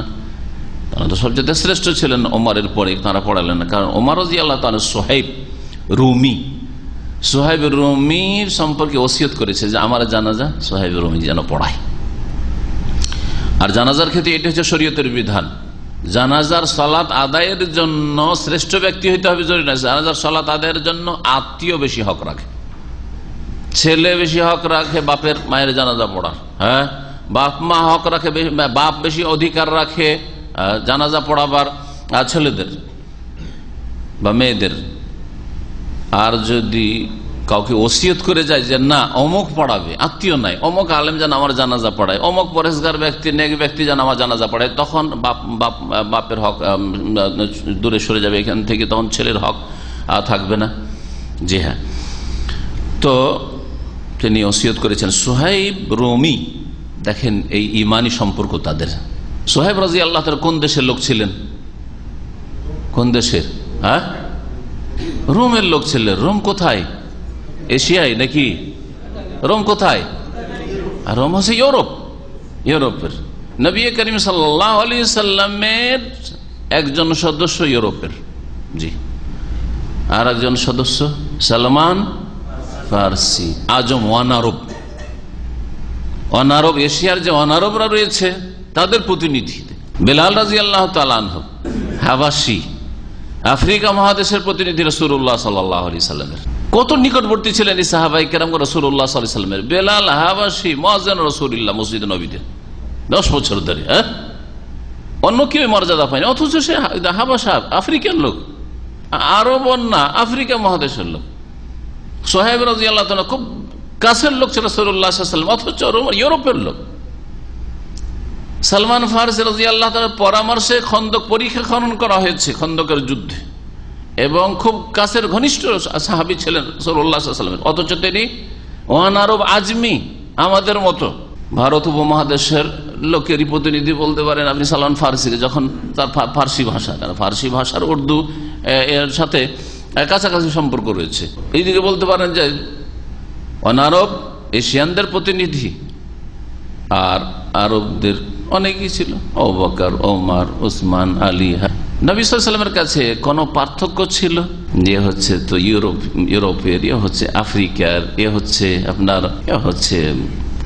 তারা তো সবচেয়ে শ্রেষ্ঠ ছিলেন, ওমরের পরে তারা পড়ালেন না, কারণ ওমর রাদিয়াল্লাহু তাআলা সুহাইব রুমির সম্পর্কে ওসিয়ত করেছে যে আমার জানাজা সুহাইব রুমি যেন পড়ায়। আর জানাজার ক্ষেত্রে এটা হচ্ছে শরীয়তের বিধান। জানাজার সালাত আদায়ের জন্য শ্রেষ্ঠ ব্যক্তি হইতে হবে জরুরি না, জানাজার সালাত আদায়ের জন্য আত্মীয় বেশি হক রাখে, ছেলে বেশি হক রাখে বাপের মায়ের জানাজা পড়ার, হ্যাঁ, বাপ মা হক রাখে, বাপ বেশি অধিকার রাখে জানাজা পড়াবার ছেলেদের বা মেয়েদের। আর যদি কাউকে ওসিয়ত করে যায় যে না অমুক পড়াবে, আত্মীয় নাই, অমুক আলেম যেন আমার জানাজা পড়ায়, অমুক পরেশগার ব্যক্তি নেক ব্যক্তি যেন আমার জানাজা পড়ায়, তখন বাপের হক দূরে সরে যাবে এখান থেকে, তখন ছেলের হক থাকবে না। জি হ্যাঁ, তো তিনি ওসিয়ত করেছেন। সুহাইব রুমি, দেখেন এই ইমানি সম্পর্ক তাদের। সুহাইব রাদিয়াল্লাহু তাআলা কোন দেশের লোক ছিলেন? কোন দেশের? হ্যাঁ, রোমের লোক ছিলেন। রোম কোথায়? এশিয়ায় নাকি? রোম কোথায়? আর রোম হচ্ছে ইউরোপের। নবী করিম সাল্লাল্লাহু আলাইহি সাল্লামের একজন সদস্য ইউরোপের, জি, আর একজন সদস্য সালমান ফার্সি, আজম অনারব এশিয়ার যে অনারবরা রয়েছে তাদের প্রতিনিধি। বেলাল রাদিয়াল্লাহু তাআলা আনহু হাবাসি, আফ্রিকা মহাদেশের প্রতিনিধি রাসূলুল্লাহ সাল্লাল্লাহু আলাইহি সাল্লামের। কত নিকটবর্তী ছিলেন এই সাহাবায়ে কেরাম রাসূলুল্লাহ সাল্লাল্লাহু আলাইহি সাল্লামের। বেলাল হাবাসি, মুয়াজ্জিন রাসূলুল্লাহ মসজিদ নববীতে 10 বছর ধরে, হ্যাঁ, অন্য কেউ মর্যাদা পায়নি, অথচ সে হাবাসা আফ্রিকার লোক, আরব না আফ্রিকা মহাদেশের লোক। সুহাইব রাদিয়াল্লাহু তাআলা খুব কাছের লোক ছিল রাসূলুল্লাহ সাল্লাল্লাহু আলাইহি ওয়াসাল্লাম, অথচ ইউরোপের লোক। সালমান ফারসি রাদিয়াল্লাহু তাআলার পরামর্শে খন্দক পরীক্ষা খনন করা হয়েছে, খন্দকের যুদ্ধে, এবং খুব কাছের ঘনিষ্ঠ সাহাবী ছিলেন রাসূলুল্লাহ সাল্লাল্লাহু আলাইহি ওয়াসাল্লামের, অথচ তিনি ওয়ান আরব আজমি, আমাদের মতো ভারত উপমহাদেশের লোকেরই প্রতিনিধি বলতে পারেন আপনি সালমান ফারসিকে, যখন তার ফার্সি ভাষা, কারণ ফার্সি ভাষার উর্দু এর সাথে কাছাকাছি সম্পর্ক রয়েছে। এইদিকে বলতে পারেন যে অনারব এশিয়ানদের প্রতিনিধি, আর আরবদের অনেকেই ছিল, আবু বকর, ওমর, উসমান, আলী। নবী সাল্লাল্লাহু আলাইহি ওয়াসাল্লামের কাছে কোনো পার্থক্য ছিল? যে হচ্ছে তো ইউরোপের, এ হচ্ছে আফ্রিকার, এ হচ্ছে আপনার এ হচ্ছে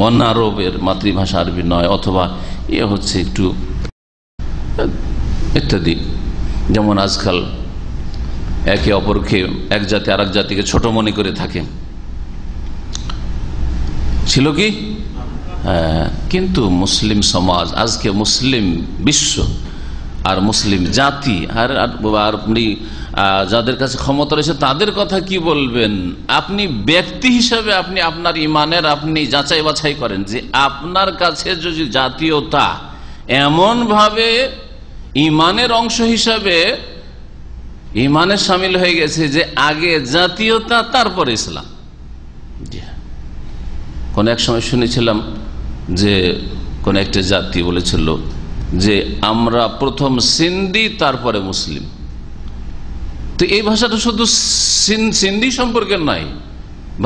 অনারবের, মাতৃভাষা আরবি নয়, অথবা এ হচ্ছে একটু ইত্যাদি। যেমন আজকাল একে অপরকে এক জাতি আর এক জাতিকে ছোট মনে করে থাকে, ছিল কি? কিন্তু মুসলিম সমাজ আজকে, মুসলিম বিশ্ব আর মুসলিম জাতি আর আপনি যাদের কাছে ক্ষমতা রয়েছে তাদের কথা কি বলবেন? আপনি ব্যক্তি হিসাবে আপনি আপনার ইমানের আপনি যাচাই বাছাই করেন যে আপনার কাছে যদি জাতীয়তা এমন ভাবে ইমানের অংশ হিসাবে ইমানের সামিল হয়ে গেছে যে আগে জাতীয়তা তারপরে ইসলাম। কোন এক সময় শুনেছিলাম যে কোন একটা জাতি বলেছিল যে আমরা প্রথম সিন্ধি তারপরে মুসলিম। তো এই ভাষাটা শুধু সিন্ধি সম্পর্কে নয়,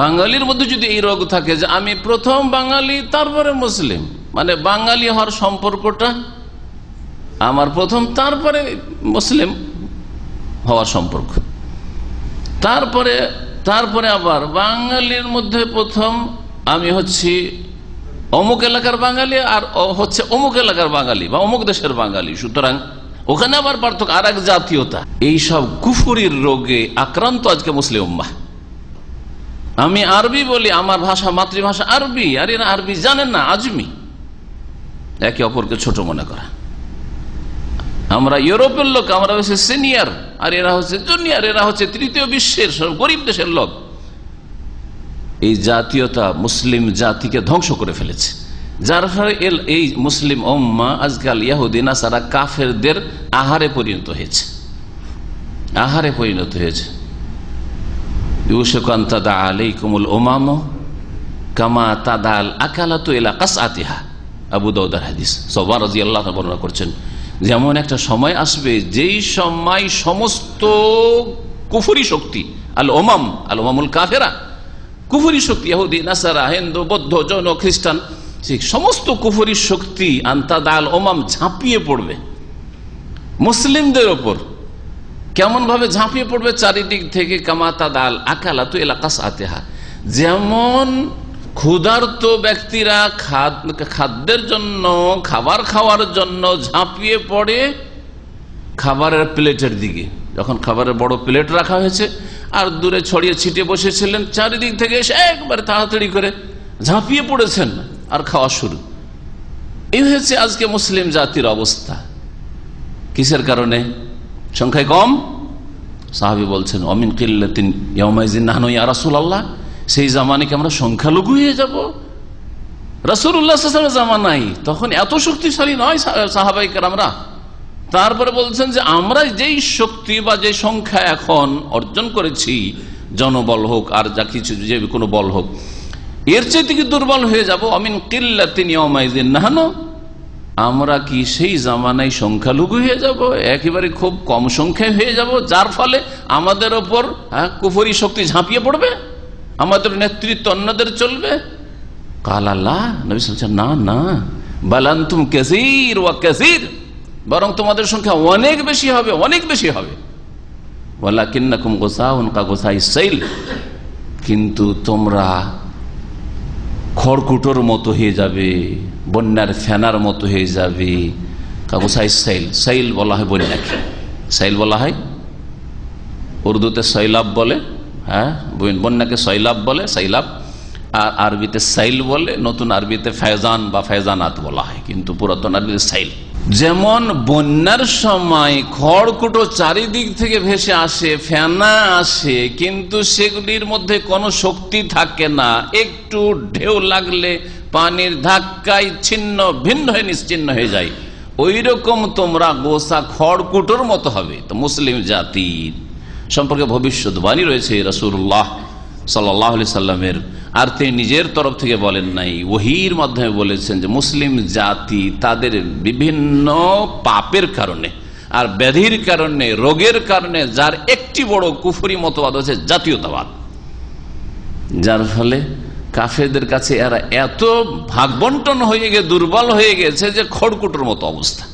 বাঙালির মধ্যে যদি এই রোগ থাকে যে আমি প্রথম বাঙালি তারপরে মুসলিম, মানে বাঙালি হওয়ার সম্পর্কটা আমার প্রথম, তারপরে মুসলিম হওয়ার সম্পর্ক, তারপরে আবার বাঙালির মধ্যে প্রথম আমি হচ্ছি অমুক এলাকার বাঙালি আর হচ্ছে অমুক এলাকার বাঙালি বা অমুক দেশের বাঙালি, সুতরাং ওখানে আবার পার্থক্য, আর এক জাতীয়তা। এইসব কুফুরির রোগে আক্রান্ত আজকে মুসলিম উম্মাহ। আমি আরবি বলি, আমার ভাষা মাতৃভাষা আরবি, আর এরা আরবি জানেন না, আজমি। একে অপরকে ছোট মনে করা। আমরা ইউরোপের লোক, আমরা হচ্ছে সিনিয়র, আর এরা হচ্ছে জুনিয়র, এরা হচ্ছে তৃতীয় বিশ্বের সব গরিব দেশের লোক। এই জাতীয়তা মুসলিম জাতিকে ধ্বংস করে ফেলেছে, যার ফলে এই মুসলিম উম্মাহ আজকাল ইহুদি নাসারা কাফেরদের আহারে পরিণত হয়েছে, আহারে পরিণত হয়েছে। ইউশাকু আন তাদা আলাইকুমুল উমামু কামা তাদাল আকালাতু ইলা কাসআতিহা, আবু দাউদের হাদিস। সাহবা রাদিয়াল্লাহু আনহু বর্ণনা করছেন, যেমন একটা সময় আসবে যেই সময় সমস্ত কুফরি শক্তি, আল ওমামুল কাফেরা, কুফরি শক্তি, ইহুদি নাসারা, হিন্দু, বৌদ্ধ, জৈন, খ্রিস্টান, ঠিক সমস্ত কুফরি শক্তি আন্তাদাল ওমাম ঝাঁপিয়ে পড়বে মুসলিমদের ওপর। কেমন ভাবে ঝাঁপিয়ে পড়বে? চারিদিক থেকে কামাতাদাল আকালাতু ইলা কাসআতিহা, যেমন ক্ষুধার্ত ব্যক্তিরা খাদ্যের জন্য, খাবার খাওয়ার জন্য ঝাঁপিয়ে পড়ে খাবারের প্লেটের দিকে। যখন খাবারের বড় প্লেট রাখা হয়েছে আর দূরে ছড়িয়ে ছিটিয়ে বসেছিলেন, চারিদিক থেকে এসে একবারে তাড়াতাড়ি করে ঝাঁপিয়ে পড়েছেন আর খাওয়া শুরু। এই হয়েছে আজকে মুসলিম জাতির অবস্থা। কিসের কারণে? সংখ্যায় কম। সাহাবী বলছেন, অমিন কিল্লাতিন ইয়াউমাইজিন নাহনু ইয়া রাসূলুল্লাহ, সেই জামানে কি আমরা সংখ্যালঘু হয়ে যাব? রাসূলুল্লাহ সাল্লাল্লাহু আলাইহি ওয়াসাল্লামের জামানায় তখন এত শক্তিশালী নয় সাহাবায়ে কেরামরা। তারপরে বলছেন যে আমরা যেই শক্তি বা যে সংখ্যা এখন অর্জন করেছি, জনবল হোক আর যা কিছু, যে কোনো বল হোক, এর চাইতে কি দুর্বল হয়ে যাব? অমিন কিল্লাতিন ইয়াউমাইজিন নাহনু, আমরা কি সেই জামানায় সংখ্যালঘু হয়ে যাব, একেবারে খুব কম সংখ্যায় হয়ে যাব, যার ফলে আমাদের ওপর কুফরি শক্তি ঝাঁপিয়ে পড়বে, আমাদের নেতৃত্ব অন্যদের চলবে? কাল আল্লাহ, নবী বলছেন, না না, বাল আনতুম কাসীর ওয়া কাসীর, বরং তোমাদের সংখ্যা অনেক বেশি হবে, অনেক বেশি হবে। ওয়ালাকিন্নাকুম গুসাউন কা গুসাইস সাইল, কিন্তু তোমরা খড়কুটোর মতো হয়ে যাবে, বন্যার ফেনার মতো হয়ে যাবে। কাগুসাইস সাইল, সাইল বলা হয় বন্যাকে, সাইল বলা হয় উর্দুতে সৈলাব বলে, হ্যাঁ বন্যাকে সৈলাব বলে, সাইলাব, আর আরবিতে সাইল বলে, নতুন আরবিতে ফেজান বা ফেজানাত বলা হয়, কিন্তু পুরাতন আরবিতে সাইল। যেমন বন্যার সময় খড়কুটো চারিদিক থেকে ভেসে আসে, ফেনা আসে, কিন্তু সেগুলির মধ্যে কোনো শক্তি থাকে না, একটু ঢেউ লাগলে পানির ধাক্কায় ছিন্ন ভিন্ন হয়ে নিশ্চিন্ন হয়ে যায়। ওই রকম তোমরা গোসা খড়কুটোর মতো হবে। তো মুসলিম জাতির সম্পর্কে ভবিষ্যৎবাণী রয়েছে রাসূলুল্লাহ সাল্লাল্লাহু আলাইহি সাল্লামের, আর তিনি নিজের তরফ থেকে বলেন নাই, ওহীর মাধ্যমে বলেছেন যে মুসলিম জাতি তাদের বিভিন্ন পাপের কারণে আর ব্যাধির কারণে, রোগের কারণে, যার একটি বড় কুফরি মতবাদ হচ্ছে জাতীয়তাবাদ, যার ফলে কাফেরদের কাছে এরা এত ভাগ বন্টন হয়ে গিয়ে দুর্বল হয়ে গেছে যে খড়কুটোর মতো অবস্থা,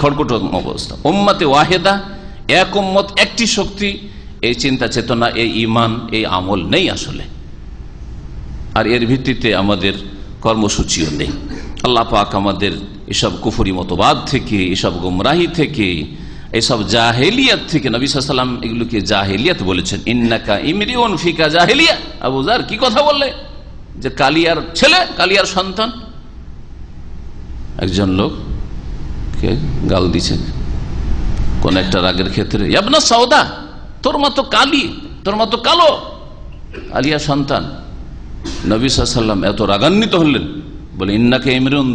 খড়কুটোর অবস্থা। উম্মতে ওয়াহেদা, এক উম্মত, একটি শক্তি, এই চিন্তা চেতনা, এই ঈমান, এই আমল নেই আসলে। আর এর ভিত্তিতে আমাদের কর্মসূচিও নেই। আল্লাহ পাক আমাদের এসব কুফরি মতবাদ থেকে, এসব গুমরাহি থেকে, এসব জাহেলিয়াত থেকে, নবী সাল্লাল্লাহু আলাইহি ওয়াসাল্লাম এগুলোকে জাহেলিয়াত বলেছেন। ইন্নাকা ইমরিউন ফিকা জাহেলিয়া। আবু যার কি কথা বললে? যে কালিয়ার ছেলে, কালিয়ার সন্তান। একজন লোক কে গাল দিচ্ছে কোন একটা রাগের ক্ষেত্রে, ইবনা সাউদা, তোর মতো কালি, তোর মতো কালো, আলিয়া সন্তান। নবী সাল্লাল্লাহু আলাইহি ওয়াসাল্লাম এত রাগান্বিত হলেন, বলে ইন্নাকা ইমরুন,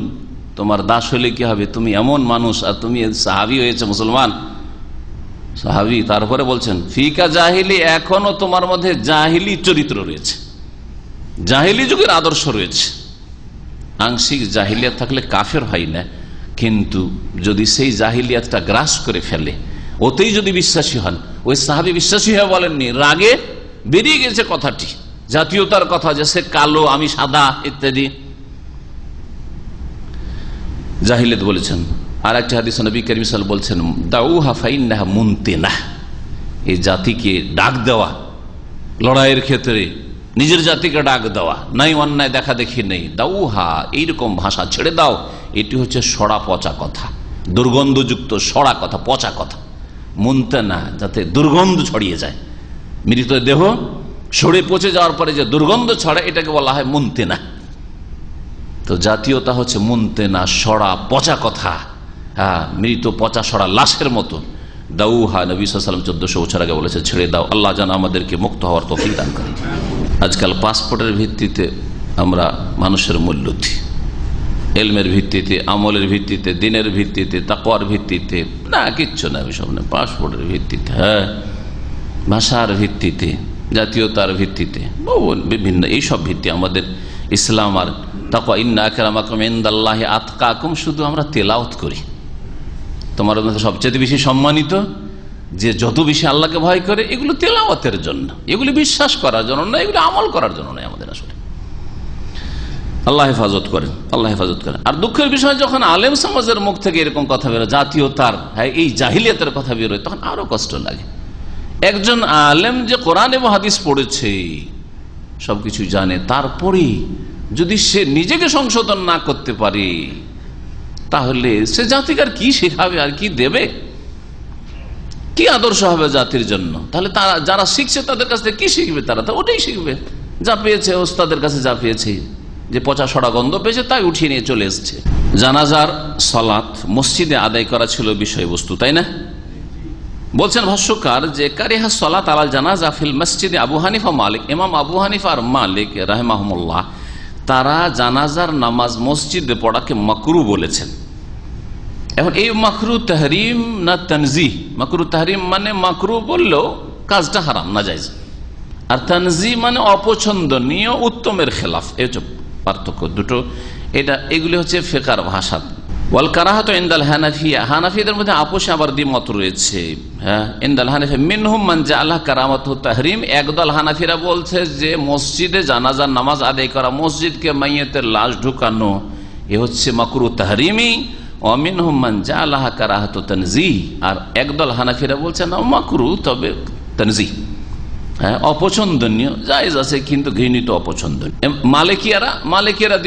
তোমার দাস হলে কি হবে, তুমি এমন মানুষ, আর তুমি সাহাবী হয়েছে, মুসলমান সাহাবী। তারপরে বলছেন ফিকা জাহিলি, এখনো তোমার মধ্যে জাহিলি চরিত্র রয়েছে, জাহিলি যুগের আদর্শ রয়েছে। আংশিক জাহিলিয়াত থাকলে কাফের হয় না, কিন্তু যদি সেই জাহিলিয়াতটা গ্রাস করে ফেলে, ওতেই যদি বিশ্বাসী হন, ওই সাহাবী বিশ্বাসী হয়ে বলেননি, রাগে বেরিয়ে গেছে কথাটি, জাতীয়তার কথা, যে সে কালো আমি সাদা ইত্যাদি, জাহিলিয়াত বলেছেন। আর একটা হাদিস নবী কারীম সাল্লাল্লাহু আলাইহি ওয়াসাল্লাম বলছেন, দাউহা ফাইন্নাহা মুনতিনাহ, এই জাতিকে ডাক দেওয়া, লড়াইয়ের ক্ষেত্রে নিজের জাতিকে ডাক দেওয়া, নাই অন্যায় দেখা দেখি নেই, দাউহা, এইরকম ভাষা ছেড়ে দাও, এটি হচ্ছে সড়া পচা কথা। দুর্গন্ধযুক্ত সড়া কথা, পচা কথা, মুনতে না, যাতে দুর্গন্ধ ছড়িয়ে যায়। মৃতদেহ সরে পচে যাওয়ার পরে যে দুর্গন্ধ ছড়ে এটাকে বলা হয় মুনতে না। তো জাতীয়তা হচ্ছে মুনতে না, সড়া পচা কথা, হ্যাঁ, মৃত পচা সড়া লাশের মতো। দাউহা, নবী সাল্লাল্লাহু আলাইহি ওয়াসাল্লাম 1400 বছর আগে বলেছে, ছেড়ে দাও, আল্লাহ যেন আমাদেরকে মুক্ত হওয়ার তৌফিক দান করেন। আজকাল পাসপোর্টের ভিত্তিতে আমরা মানুষের মূল্য দিই, এলমের ভিত্তিতে, আমলের ভিত্তিতে, দিনের ভিত্তিতে, তাকওয়ার ভিত্তিতে না, কিচ্ছু না, সব না। পাসপোর্টের ভিত্তিতে, হ্যাঁ, ভাষার ভিত্তিতে, জাতীয়তার ভিত্তিতে, বিভিন্ন এইসব ভিত্তি আমাদের ইসলাম আর তাকওয়া, ইন্না আকরামাকুম ইনদাল্লাহি আতকাকুম শুধু আমরা তেলাওয়াত করি। তোমার মধ্যে সবচেয়ে বেশি সম্মানিত যে যত বেশি আল্লাহকে ভয় করে, এগুলো তেলাওয়াতের জন্য, এগুলি বিশ্বাস করার জন্য না, এগুলো আমল করার জন্য নয় আমাদের আসলে। আল্লাহ হেফাজত করেন, আল্লাহ হেফাজত করেন। আর দুঃখের বিষয়, যখন আলেম সমাজের মুখ থেকে এরকম কথা বেরোয়, জাতীয়তার, হ্যাঁ, এই জাহিলিয়াতের কথা বেরোয়, তখন আরো কষ্ট লাগে। একজন আলেম যে কোরআন এবং হাদিস পড়েছে, সবকিছু জানে, তারপরে যদি সে নিজেকে সংশোধন না করতে পারে, তাহলে সে জাতিকে আর কি শেখাবে, আর কি দেবে, কি আদর্শ হবে জাতির জন্য? তাহলে তারা যারা শিখছে তাদের কাছ থেকে কি শিখবে? তারা তো ওটাই শিখবে যা পেয়েছে, ওস্তাদের কাছে যা পেয়েছে, যে পচা সড়া গন্ধ পেয়েছে তাই উঠিয়ে নিয়ে চলে এসছে। জানাজার সালাত মসজিদে আদায় করা ছিল বিষয়বস্তু, তাই না? বলছেন ভাষ্যকার যে কারিহা সালাত আলাল জানাজা ফিল মসজিদে আবু হানিফা মালিক, ইমাম আবু হানিফা আর মালিক রাহিমাহুমুল্লাহ, তারা জানাজার নামাজ মসজিদে পড়াকে মাকরু বলেছেন। এখন এই মাকরু তাহরিম না তানজিহ? মাকরু তাহরিম মানে মাকরু বললেও কাজটা হারাম, না জায়েজ, আর তানজিহ মানে অপছন্দনীয়, উত্তমের খেলাফ। এই হচ্ছে পার্থক্য দুটো। এগুলি হচ্ছে ফিকহের ভাষা। ওয়াল কারাহাতু ইনদাল হানাফিয়া, হানাফিদের মধ্যে আপোষে আবার দ্বিমত রয়েছে। হ্যাঁ, ইনদাল হানাফিয়া মিনহুম মান জাআলা কারামাতু তাহরিম, একদল হানাফিরা বলছে যে মসজিদে জানাজার নামাজ আদায় করা, মসজিদকে মাইয়িতের লাশ ঢুকানো, এ হচ্ছে মাকরু তাহরিমি। ওয়া মিনহুম মান জাআলা কারাহাতু তানজিহ, আর একদল হানাফিরা বলছে না, মাকরু, তবে তানজিহ, হ্যাঁ, অপছন্দনীয়, জায়েজ আছে কিন্তু ঘৃণিত, অপছন্দনীয়। মালিকিয়ারা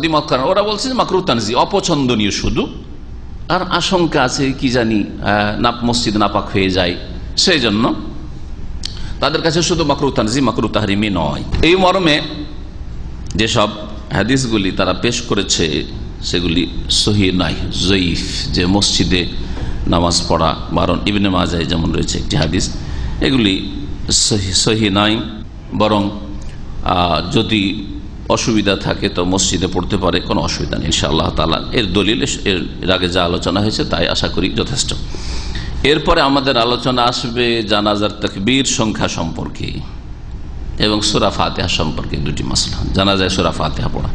দ্বিমত করেন, ওরা বলছে মাকরু তানজিহ, অপছন্দনীয় শুধু, আর আশঙ্কা আছে কি জানি মসজিদ নাপাক হয়ে যায়, সেই জন্য তাদের কাছে শুধু মাকরু তানজিহ, মাকরু তাহরিমি নয়। এই মর্মে যেসব হাদিসগুলি তারা পেশ করেছে সেগুলি সহিহ নাই, জয়ীফ। যে মসজিদে নামাজ পড়া বারণ, ইবনে মাজায় যেমন রয়েছে একটি হাদিস, এগুলি সহিহ নাই। বরং যদি অসুবিধা থাকে তো মসজিদে পড়তে পারে, কোনো অসুবিধা নেই ইনশাআল্লাহ তাআলা। এর দলিল এর আগে যা আলোচনা হয়েছে তাই আশা করি যথেষ্ট। এরপরে আমাদের আলোচনা আসবে জানাজার তাকবীর সংখ্যা সম্পর্কে এবং সূরা ফাতিহা সম্পর্কে, দুটি মাসলা। জানাজায় সূরা ফাতিহা পড়া।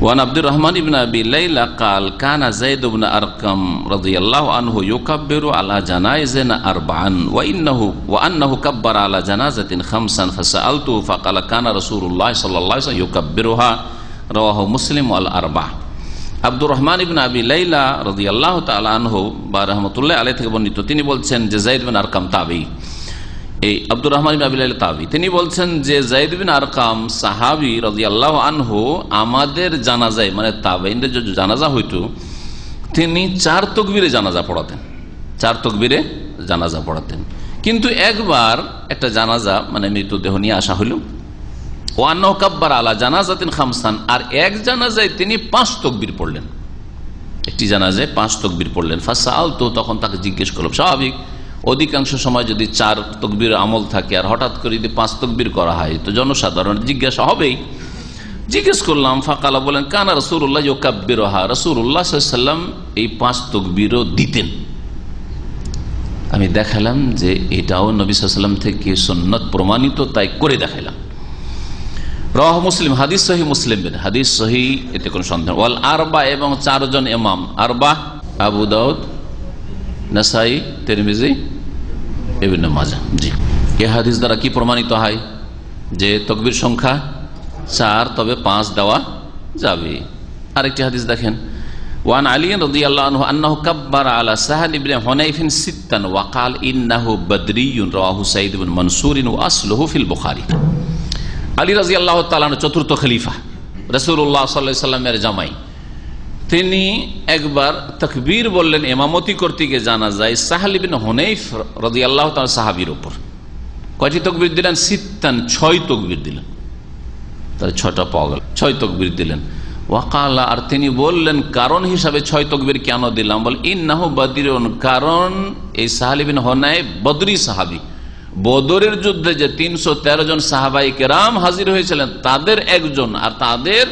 ওয়ান আব্দুর রহমান ইবনে আবি লাইলা قال كان زيد بن أرقم رضي الله عنه يكبر على جنائز أربعا وأنه كبر على جنازة خمسا فسألته فقال كان رسول الله صلى الله عليه وسلم يكبرها رواه مسلم والأربع। আব্দুর রহমান ইবনে আবি লাইলা রাদিয়াল্লাহু তাআলা আনহু বা রাহমাতুল্লাহ আলাইহি থেকে বর্ণিত, তিনি বলছেন যে যায়েদ বিন আরকাম তাবী, এই আব্দুর রহমান ইবনে আবি লাইলা তাবী, তিনি বলছেন যে যায়েদ বিন আরকাম সাহাবী রাদিয়াল্লাহু আনহু আমাদের জানাজায়, মানে তাবেঈনদের যে জানাজা হইতো, তিনি 4 তাকবীরে জানাজা পড়াতেন, 4 তাকবীরে জানাজা পড়াতেন। কিন্তু একবার একটা জানাজা, মানে মৃতদেহ নিয়ে আসা হলো, ওয়ান্নাহু কাব্বারা আলা জানাজাতিন খামসান, আর এক জানাজায় তিনি 5 তাকবীর পড়লেন, একটি জানাজায় 5 তাকবীর পড়লেন। ফাসাআলতু, তখন তাকে জিজ্ঞেস করলাম। স্বাভাবিক, অধিকাংশ সময় যদি 4 তাকবীর আমল থাকে আর হঠাৎ করে যদি 5 তাকবীর করা হয় তো জনসাধারণ জিজ্ঞাসা হবেই। জিজ্ঞেস করলাম, ফাকালা, বলেন, কানা রাসূলুল্লাহ ইউকাব্বিরুহা, রাসূলুল্লাহ সাল্লাল্লাহু আলাইহি ওয়াসাল্লাম এই 5 তাকবীরও দিতেন। আমি দেখালাম যে এটাও নবী সাল্লাল্লাহু আলাইহি ওয়াসাল্লাম থেকে সুন্নাত প্রমাণিত, তাই করে দেখালাম। রাওয়াহু মুসলিম, হাদিস সহিহ মুসলিম, হাদিস সহিহ, এতে কোনো সন্দেহ। ওয়াল আরবা, এবং 4 জন ইমাম, আরবা আবু দাউদ, নাসাই, তিরমিজি, ইবনে মাজাহ। জি, এই হাদিস দ্বারা কি প্রমাণিত হয়? যে তাকবীর সংখ্যা 4, তবে 5 দেওয়া যাবে। আরেকটি হাদিস দেখেন, ওয়ান আলী রাদিয়াল্লাহু আনহু আন্নাহু কাব্বারা আলা সাহল ইবনে হুনাইফিন সিত্তান ওয়া ক্বাল ইন্নাহু বদরিয়্যুন, রাওয়াহু সাঈদ ইবনে মানসুর ওয়া আসলুহু ফিল বুখারী। আলী রাদিয়াল্লাহু তাআলা চতুর্থ খলিফা, রাসূলুল্লাহ সাল্লাল্লাহু আলাইহি ওয়াসাল্লামের জামাই, তিনি একবার তাকবীর বললেন ইমামতি করতে গিয়ে জানাজায় সাহল ইবনে হুনাইফ রাদিয়াল্লাহু তাআলা সাহাবীর উপর। কয়টি তাকবীর দিলেন? 6 তাকবীর দিলেন। তাহলে 6টা পাওয়া গেল, 6 তাকবীর দিলেন। ওয়াকালা, আর তিনি বললেন কারণ হিসাবে 6 তাকবীর কেন দিলাম, বল ইন্নাহু বদরুন, কারণ এই সাহল ইবনে হুনাইফ বদরি সাহাবী। বদরের যুদ্ধে যে 313 জন সাহাবাই কেরাম হাজির হয়েছিলেন তাদের একজন, আর তাদের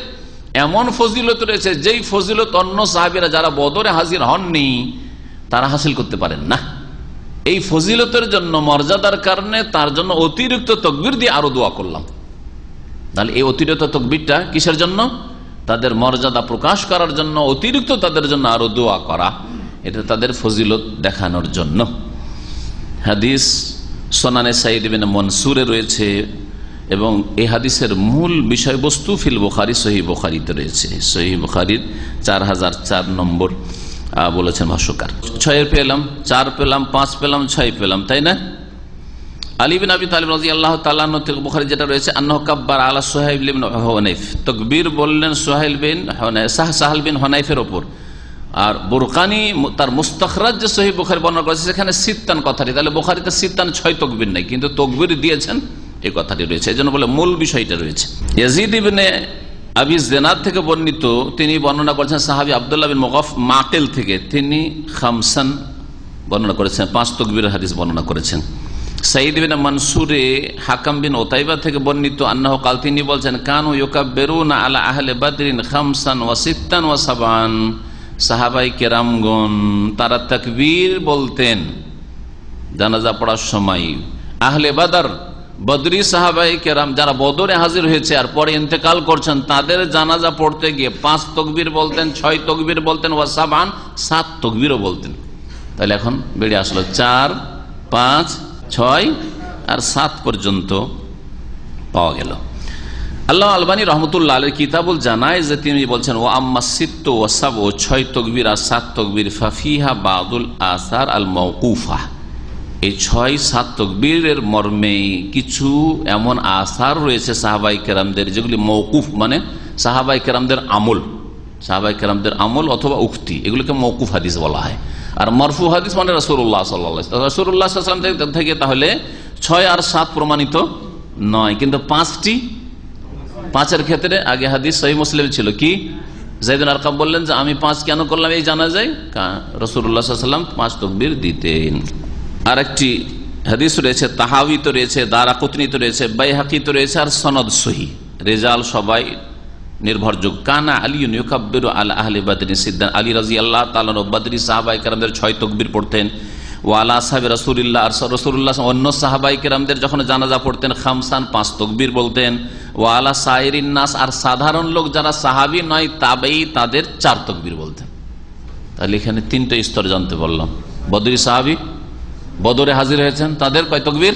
এমন ফজিলত রয়েছে যেই ফজিলত অন্য সাহাবীরা যারা বদরে হাজির হননি তারা হাসিল করতে পারেন না। এই ফজিলতের জন্য, মর্যাদার কারণে তার জন্য অতিরিক্ত তাকবীর দিয়ে আরো দোয়া করলাম। তাহলে এই অতিরিক্ত তাকবীরটা কিসের জন্য? তাদের মর্যাদা প্রকাশ করার জন্য, অতিরিক্ত তাদের জন্য আরো দোয়া করা, এটা তাদের ফজিলত দেখানোর জন্য। হাদিস সুনানে সাঈদ ইবনে মনসুরে রয়েছে এবং এই হাদিসের মূল বিষয়বস্তু ফিল বুখারী, সহিহ বুখারীতে রয়েছে। সহিহ বুখারীর 4004 নম্বর বলেছেন ভাষ্যকার। 6 পেলাম, 4 পেলাম, 5 পেলাম, 6 পেলাম, তাই না? আলী বিন আবি তালিব রাদিয়াল্লাহু তাআলা আনহু থেকে বুখারী যেটা রয়েছে, আন্নাহু কাব্বারা আলা সুহাইল বিন হুনাইফ, তাকবীর বললেন সাহল বিন হুনাইফের উপর। আর বুরকানি তার মুস্তাখরাজ যে সহিহ বুখারী বর্ণনা করেছে সেখানে সিত্তান কথাটি, তাহলে বুখারীতে সিত্তান 6 তাকবীর নাই, কিন্তু তাকবীর দিয়েছেন এই কথাটি রয়েছে। এজন্য বলে মূল বিষয়টা রয়েছে। ইয়াজিদ ইবনে আবি জিনাদ থেকে বর্ণিত, তিনি বর্ণনা করেছেন সাহাবী আব্দুল্লাহ বিন মাকিল থেকে, তিনি খামসান বর্ণনা করেছেন, 5 তাকবীরের হাদিস বর্ণনা করেছেন। সাঈদ বিন মনসুরে হাকাম বিন উতাইবা থেকে বর্ণিত, আন্নাহু কাল, তিনি বলছেন কানু ইউকাব্বিরুনা আলা আহলি বদরিন খামসান ওয়া সিত্তান ওয়া সাবান, সাহাবাই কেরামগণ তারা তাকবীর বলতেন জানাজা পড়ার সময়। আহলে বদর, বদরি সাহাবাই কেরাম যারা বদরে হাজির হয়েছে আর পরে ইন্তেকাল করছেন, তাদের জানাজা পড়তে গিয়ে 5 তাকবীর বলতেন, 6 তাকবীর বলতেন, ওয়া সাবান 7 তাকবীরও বলতেন। তাহলে এখন বেড়ে আসলো 4, 5, 6 আর 7 পর্যন্ত পাওয়া গেল। আল্লাহ আলবানী রহমতুল্লাহ আলাইহি কিতাবুল জানায় যে তিনি বলছেন ও আম্মা সিত্তু ওয়া সাবউ, 6 তাকবীর আর 7 তাকবীর, ফাফিহা বাদুল আসার আল মাওকুফা, এই 6-7 তাকবীরের মর্মে কিছু এমন আসার রয়েছে সাহাবাই কেরামদের যেগুলি মওকুফ, মানে সাহাবাই কেরামদের আমল, সাহাবাই কেরামদের আমল অথবা উক্তি, এগুলোকে মওকুফ হাদিস বলা হয়। আর মারফু হাদিস মানে রাসূলুল্লাহ সাল্লাল্লাহু আলাইহি ওয়াসাল্লাম, রাসূলুল্লাহ সাল্লাল্লাহু আলাইহি ওয়াসাল্লাম থেকে তাহলে 6 আর 7 প্রমাণিত নয়, কিন্তু 5-এর ক্ষেত্রে আগে হাদিস সহিহ মুসলিম ছিল কি, যায়েদ বিন আরকাম বললেন যে আমি 5 কেন করলাম এই জানা যায়, রাসূলুল্লাহ সাল্লাল্লাহু আলাইহি ওয়াসাল্লাম 5 তাকবীর দিতেন। আর একটি হাদিস রয়েছে, তাহাউইতে রয়েছে, দারাকুতনিতে রয়েছে, বাইহাকিতে রয়েছে, আর সনদ সহিহ, রিজাল সবাই নির্ভরযোগ্য। কানা আলিউন ইউকাব্বিরু আলা আহলি বদরিন সিদ্দান, আলী রাদিয়াল্লাহু তাআলা বদরি সাহাবায়ে কেরামদের 6 তাকবীর পড়তেন। ওয়া আলা আসহাবি রাসূলিল্লাহ, আর রাসূলুল্লাহ অন্য সাহাবায়ে কেরামদের যখন জানাজা পড়তেন খামসান 5 তাকবীর বলতেন। ওয়া আলা সাইরিন নাস, আর সাধারণ লোক যারা সাহাবী নয় তাবেঈ তাদের 4 তাকবীর বলতেন। তাহলে এখানে 3টা স্তর জানতে পারলাম। বদরি সাহাবী বদরে হাজির হয়েছেন, তাদের কয় তাকবীর?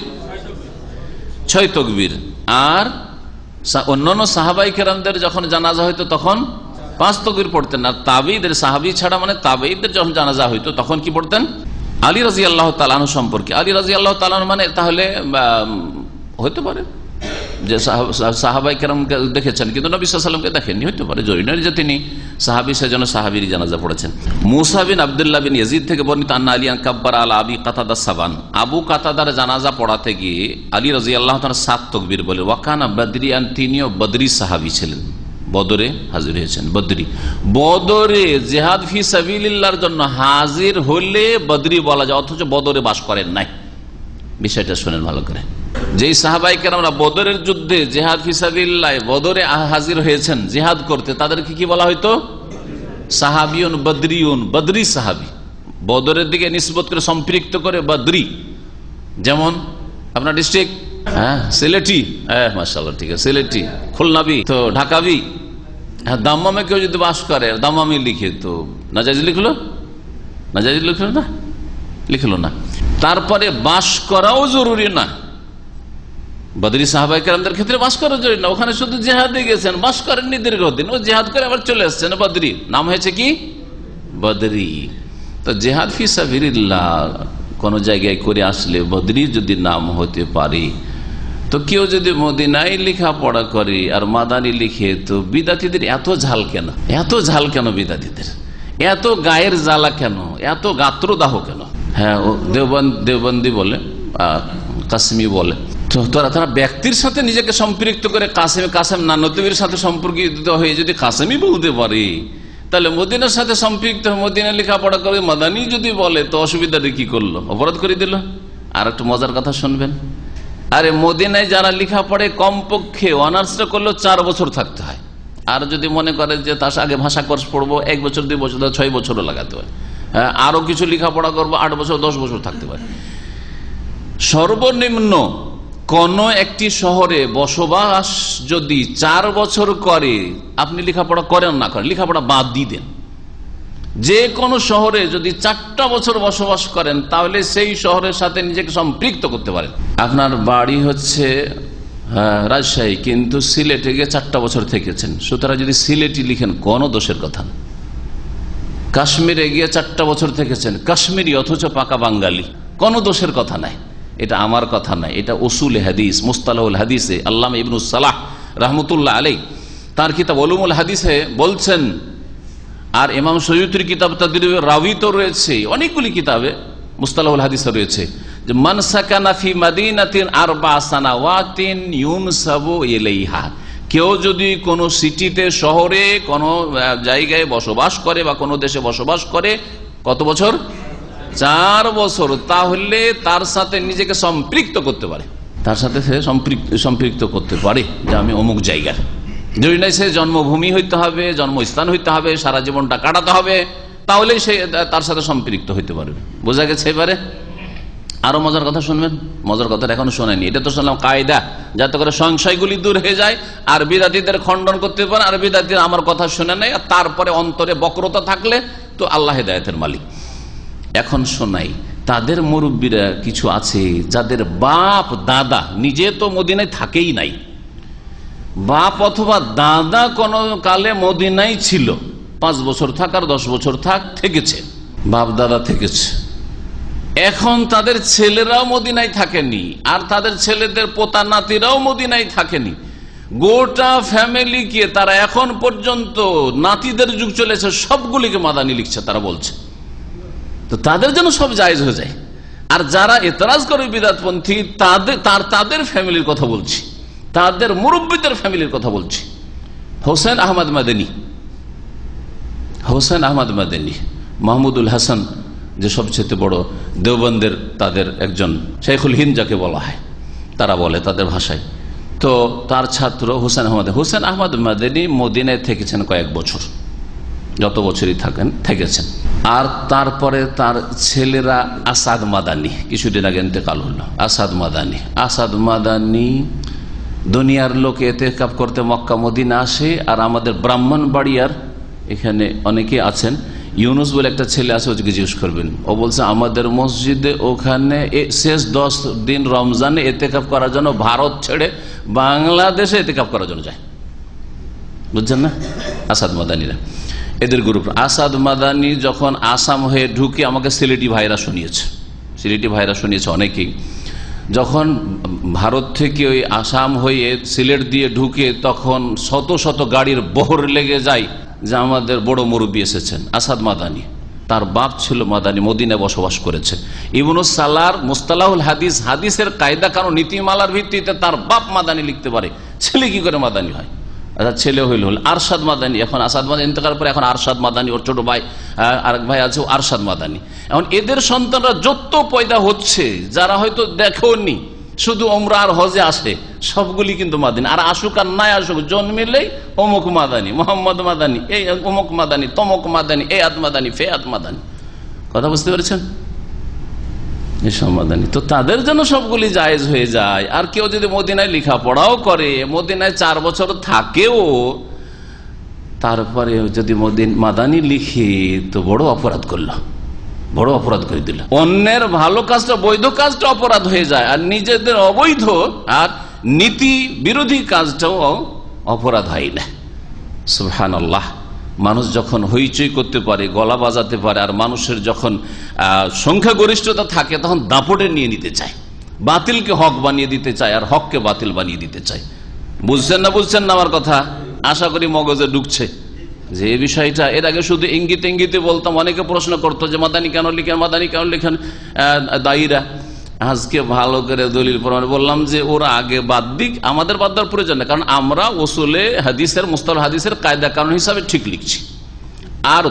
6 তাকবীর। আর অন্যান্য সাহাবাই কেরামদের যখন জানাজা হইতো তখন 5 তাকবীর পড়তেন। আর তাবেঈদের, সাহাবী ছাড়া মানে তাবেঈদের যখন জানাজা হইতো তখন কি পড়তেন? আলী রাদিয়াল্লাহু তাআলা আনহু সম্পর্কে, আলী রাদিয়াল্লাহু তাআলা আনহু মানে তাহলে হইতে পারে যে সাহাবাই কেরামকে দেখেছেন কিন্তু নবী সাল্লাল্লাহু আলাইহি ওয়াসাল্লামকে দেখেননি, হইতে পারে, জরুরি নয় যে তিনি সাহাবী, সেজন্য সাহাবীর জানাজা পড়েছেন। মুসা বিন আব্দুল্লাহ বিন ইয়াজিদ থেকে বর্ণিত, আন্না আলিয়ান কাব্বারা আলা আবি কাতাদা সাবান, আবু কাতাদার জানাজা পড়াতে গিয়ে আলী রাদিয়াল্লাহু তাআলা 7 তাকবীর বলে। ওয়াকানা বদরিয়ান, তিনিও বদরি সাহাবী ছিলেন, বদরে হাজির হয়েছেন। বদরে জিহাদ ফি সাবিলিল্লাহর জন্য হাজির হলে বদরি বলা যায়, অথচ বদরে বাস করেন নাই। বিষয়টা শুনেন ভালো করে, যেই সাহাবায়ে কেরামরা বদরের যুদ্ধে জিহাদ ফি সাবিলিল্লাহ বদরে হাজির হয়েছেন জিহাদ করতে, তাদেরকে কি বলা হয়তো? সাহাবিউন বদরিউন, বদরি সাহাবী, বদরের দিকে নিসবত করে সম্পৃক্ত করে বদরি। যেমন আপনার ডিস্ট্রিক্ট সিলেটি, মাশাআল্লাহ, ঠিক আছে, সিলেটি, খুলনাবি, তো ঢাকাবি। দাম্মামে কেউ যদি বাস করে, দাম্মামি লিখে তো নাজাইজ লিখলো, নাজাইজ লিখলো না, লিখলো না। তারপরে বাস করাও জরুরি না, বদরি সাহাবায়ে কেরামদের ক্ষেত্রে বাস করা জরুরি না, ওখানে শুধু জিহাদে গেছেন, বাস করেননি দীর্ঘদিন, ও জিহাদ করে আবার চলে আসছেন, বদরি নাম হয়েছে কি? বদরি। তো জিহাদ ফি সাবিলিল্লাহ কোন জায়গায় করে আসলে বদরি যদি নাম হতে পারে তো কেউ যদি মদিনায় লেখাপড়া করে আর মাদানি লিখে, তো বিদাতিদের এত ঝাল কেন? এত ঝাল কেন বিদাতিদের? এত গায়ের জ্বালা কেন? এত গাত্রদাহ কেন? হ্যাঁ, দেওবন্দি বলে, কাশ্মীর বলে, তো তারা ব্যক্তির সাথে নিজেকে সম্পৃক্ত করে কাসেম নানতবীর সাথে সম্পর্কিত হয়ে যদি কাসেমই বলতে পারে, তাহলে মদিনার সাথে সম্পৃক্ত মদিনা লেখাপড়া করে মাদানি যদি বলে, তো অসুবিধাটা কি করলো? অপরাধ করে দিল। আর একটু মজার কথা শুনবেন। আরে মদিনায় যারা লেখা পড়ে কমপক্ষে অনার্সটা করলেও 4 বছর থাকতে হয়। আর যদি মনে করে যে তার আগে ভাষা কোর্স পড়বো 1 বছর 2 বছর 6 বছরও লাগাতে হয়। হ্যাঁ, আরো কিছু লেখাপড়া করবো 8 বছর 10 বছর থাকতে পারে। সর্বনিম্ন কোন একটি শহরে বসবাস যদি 4 বছর করে, আপনি লেখাপড়া করেন না করেন, লেখাপড়া বাদ দিয়ে দেন, যে কোনো শহরে যদি 4টা বছর বসবাস করেন, তাহলে সেই শহরের সাথে নিজেকে সম্পৃক্ত করতে পারেন। আপনার বাড়ি হচ্ছে রাজশাহী, কিন্তু সিলেটে গিয়ে 4টা বছর থেকেছেন, সুতরাং যদি সিলেটি লিখেন কোনো দোষের কথা না। কাশ্মীরে গিয়ে 4টা বছর থেকেছেন, কাশ্মীরি অথচ পাকা বাঙালি, কোনো দোষের কথা নাই। এটা আমার কথা নাই, এটা উসুল হাদিস, মুস্তালাহুল হাদিসে আল্লামা ইবনুস সালাহ রাহমাতুল্লাহ আলাইহি তার কিতাব উলুমুল হাদিসে বলছেন। আর ইমাম সয়ুতির কিতাব তাদরিবুর রাবি তো রয়েছে, অনেকগুলি কিতাবে মুস্তালাহুল হাদিসে রয়েছে যে মান সাকানা ফি মাদিনাতিন 4 সানাওয়াতিন ইউনসাবু ইলাইহা, কেউ যদি কোনো সিটিতে, শহরে, কোনো জায়গায় বসবাস করে বা কোনো দেশে বসবাস করে, কত বছর? 4 বছর, তাহলে তার সাথে নিজেকে সম্পৃক্ত করতে পারে, তার সাথে সে সম্পৃক্ত করতে পারে যে আমি অমুক জায়গার। যদি না সে জন্মভূমি হইতে হবে, জন্মস্থান হইতে হবে, সারা জীবনটা কাটাতে হবে, তাহলেই সে তার সাথে সম্পৃক্ত হইতে পারবে। বোঝা গেছে? এবারে আরো মজার কথা শুনবেন। মজার কথা এখনো শোনেনি, এটা তো শুনলাম কায়দা, যাতে করে সংশয়গুলি দূর হয়ে যায় আর বিদাতীদের খণ্ডন করতে পারে। আর বিদাতীরা আমার কথা শুনে নেয়, আর তারপরে অন্তরে বক্রতা থাকলে তো আল্লাহ হেদায়েতের মালিক। এখন শোনাই, তাদের মুরব্বীরা কিছু আছে যাদের বাপ দাদা নিজে তো মদিনায় থাকেই নাই, বাপ অথবা দাদা কোন কালে মদিনায় ছিল, 5 বছর থাক আর 10 বছর থাক, থেকেছে, বাপ দাদা থেকেছে। এখন তাদের ছেলেরাও মদিনায় থাকেনি, আর তাদের ছেলেদের পোতা নাতিরাও মদিনায় থাকেনি, গোটা ফ্যামিলিকে তারা এখন পর্যন্ত, নাতিদের যুগ চলেছে, সবগুলিকে মাদানি লিখছে। তারা বলছে তো তাদের জন্য সব জায়েজ হয়ে যায়। আর যারা এতরাজ করে বিদআতপন্থী, তাদের ফ্যামিলির কথা বলছি, তাদের মুরব্বীদের ফ্যামিলির কথা বলছি। হোসেন আহমদ মাদানী, মাহমুদুল হাসান, যে সবচেয়ে বড় দেওবন্দের তাদের একজন শেখুল হিন্দ যাকে বলা হয়, তারা বলে তাদের ভাষায়, তো তার ছাত্র হোসেন আহমদ মাদানী মদিনায় থেকেছেন কয়েক বছর, যত বছরই থেকেছেন। আর তারপরে তার ছেলেরা আসাদ মাদানী, কিছুদিন আগে ইন্তেকাল হলো। আসাদ মাদানী দুনিয়ার লোক ইতিকাফ করতে মক্কা মদিনা আসে, আর আমাদের ব্রাহ্মণবাড়িয়ার এখানে অনেকে আছেন, ইউনুস বলে একটা ছেলে আছে, ওকে জিজ্ঞেস করবেন, ও বলছে আমাদের মসজিদে ওখানে শেষ 10 দিন রমজানে ইতিকাফ করার জন্য ভারত ছেড়ে বাংলাদেশে ইতিকাফ করার জন্য যায়। বুঝছেন না? আসাদ মাদানীরা, এদের গ্রুপ। আসাদ মাদানী যখন আসাম হয়ে ঢুকে, আমাকে সিলেটি ভাইরা শুনিয়েছে অনেকেই, যখন ভারত থেকে ওই আসাম হয়ে সিলেট দিয়ে ঢুকে, তখন শত শত গাড়ির বহর লেগে যায় যে আমাদের বড় মুরব্বী এসেছেন আসাদ মাদানী। তার বাপ ছিল মাদানী, মদিনায় বসবাস করেছে। ইবনুস সালার মুস্তালাহুল হাদিস, হাদিসের কায়দা কারণ নীতিমালার ভিত্তিতে তার বাপ মাদানী লিখতে পারে, ছেলে কি করে মাদানী হয়? আচ্ছা, ছেলে হইল আরশাদ মাদানী। এখন আসাদ মাদানী ইন্তেকাল পরে এখন আরশাদ মাদানী, ওর ছোট ভাই আরেক ভাই আছে আরশাদ মাদানী। এখন এদের সন্তানরা যত পয়দা হচ্ছে, যারা হয়তো দেখেওনি, শুধু ওমরা আর হজে আসে, সবগুলি কিন্তু মাদানী। আর আসুক আর নাই আসুক, জন্মিলেই অমুক মাদানী, মোহাম্মদ মাদানী, এই অমুক মাদানী, তমুক মাদানী, এই আদ মাদানী, ফে আদ মাদানী। কথা বুঝতে পেরেছেন? এসব মাদানী, তো তাদের জন্য সবগুলি জায়েজ হয়ে যায়। আর কেউ যদি মদিনায় লেখাপড়াও করে, মদিনায় 4 বছর থাকেও, তারপরে যদি মাদানী লিখে, তো বড় অপরাধ করে দিল। অন্যের ভালো কাজটা, বৈধ কাজটা অপরাধ হয়ে যায়, আর নিজেদের অবৈধ আর নীতি বিরোধী কাজটাও অপরাধ হয় না। সুবহানাল্লাহ। মানুষ যখন হইচই করতে পারে, গলা বাজাতে পারে, আর মানুষের যখন সংখ্যাগরিষ্ঠতা থাকে, তখন দাপটে নিয়ে নিতে চায়। বাতিলকে হক বানিয়ে দিতে চায় আর হককে বাতিল বানিয়ে দিতে চায়। বুঝছেন না আমার কথা? আশা করি মগজে ঢুকছে যে এই বিষয়টা। এর আগে শুধু ইঙ্গিতে ইঙ্গিতে বলতাম, অনেকে প্রশ্ন করতো যে মাদানী কেন লিখেন দায়ীরা। আজকে ভালো করে দলিল প্রমাণ বললাম যে ওরা আগে বাদ দিক, আমাদের বাদ দেওয়ার প্রয়োজন নেই, কারণ আমরা উসুলে হাদিসের, মুস্তালাহ হাদিসের কায়দা কারণ হিসাবে ঠিক লিখছি। আর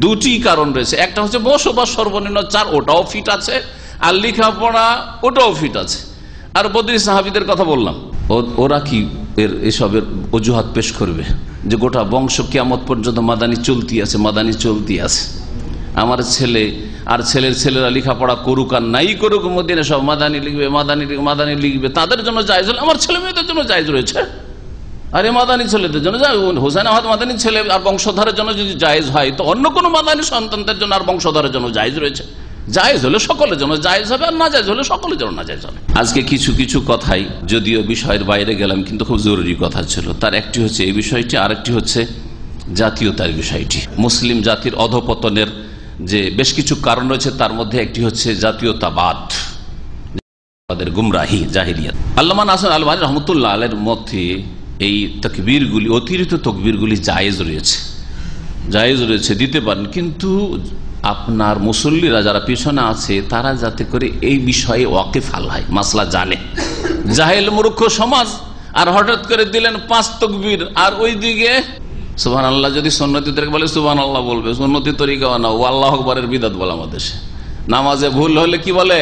দুটি কারণ রয়েছে, একটা হচ্ছে বসবাস সর্বনিম্ন 4, ওটাও ফিট আছে, আর লেখাপড়া ওটাও ফিট আছে। আর বদরি সাহাবীদের কথা বললাম, ওরা কি এসবের অজুহাত পেশ করবে যে গোটা বংশ কিয়ামত পর্যন্ত মাদানী চলতি আছে। আমার ছেলে আর ছেলের ছেলেরা লেখাপড়া করুক আর নাই করুক, মদিনা সব মাদানী লিখবে, তাদের জন্য জায়েজ হলে আমার ছেলে মেয়েদের জন্য জায়েজ রয়েছে। আরে মাদানী ছেলেদের জন্য, হোসেন আহমদ মাদানী ছেলে আর বংশধরের জন্য যদি জায়েজ হয়, তো অন্য কোনো মাদানী সন্তানদের জন্য আর বংশধরের জন্য জায়েজ রয়েছে। জায়েজ হলে সকলের জন্য জায়েজ হবে, আর না জায়েজ হলে সকলের জন্য না জায়েজ হবে। আজকে কিছু কথাই, যদিও বিষয়ের বাইরে গেলাম, কিন্তু খুব জরুরি কথা ছিল। তার একটি হচ্ছে এই বিষয়টি, আরেকটি হচ্ছে জাতীয়তার বিষয়টি। মুসলিম জাতির অধপতনের যে বেশ কিছু কারণ রয়েছে, তার মধ্যে একটি হচ্ছে জাতীয়তাবাদ, গুমরাহি, জাহিলিয়াত। আল্লামা নাসির আলবানী রহমতুল্লাহ আলাইহির মতে এই তাকবীরগুলি, অতিরিক্ত তাকবীরগুলি জায়েজ রয়েছে, দিতে পারেন, কিন্তু আপনার মুসল্লিরা যারা পিছনে আছে তারা যাতে করে এই বিষয়ে ওয়াকিফ হয়, মাসলা জানে। জাহেল মূর্খ সমাজ, আর হঠাৎ করে দিলেন 5 তাকবীর, আর ওইদিকে সুবহানাল্লাহ যদি সুন্নতিদেরকে বলে সুবহানাল্লাহ বলবে, সুন্নতি তরিকা না, ও আল্লাহু আকবারের বিদআত বলে আমাদের দেশে। নামাজে ভুল হলে কি বলে?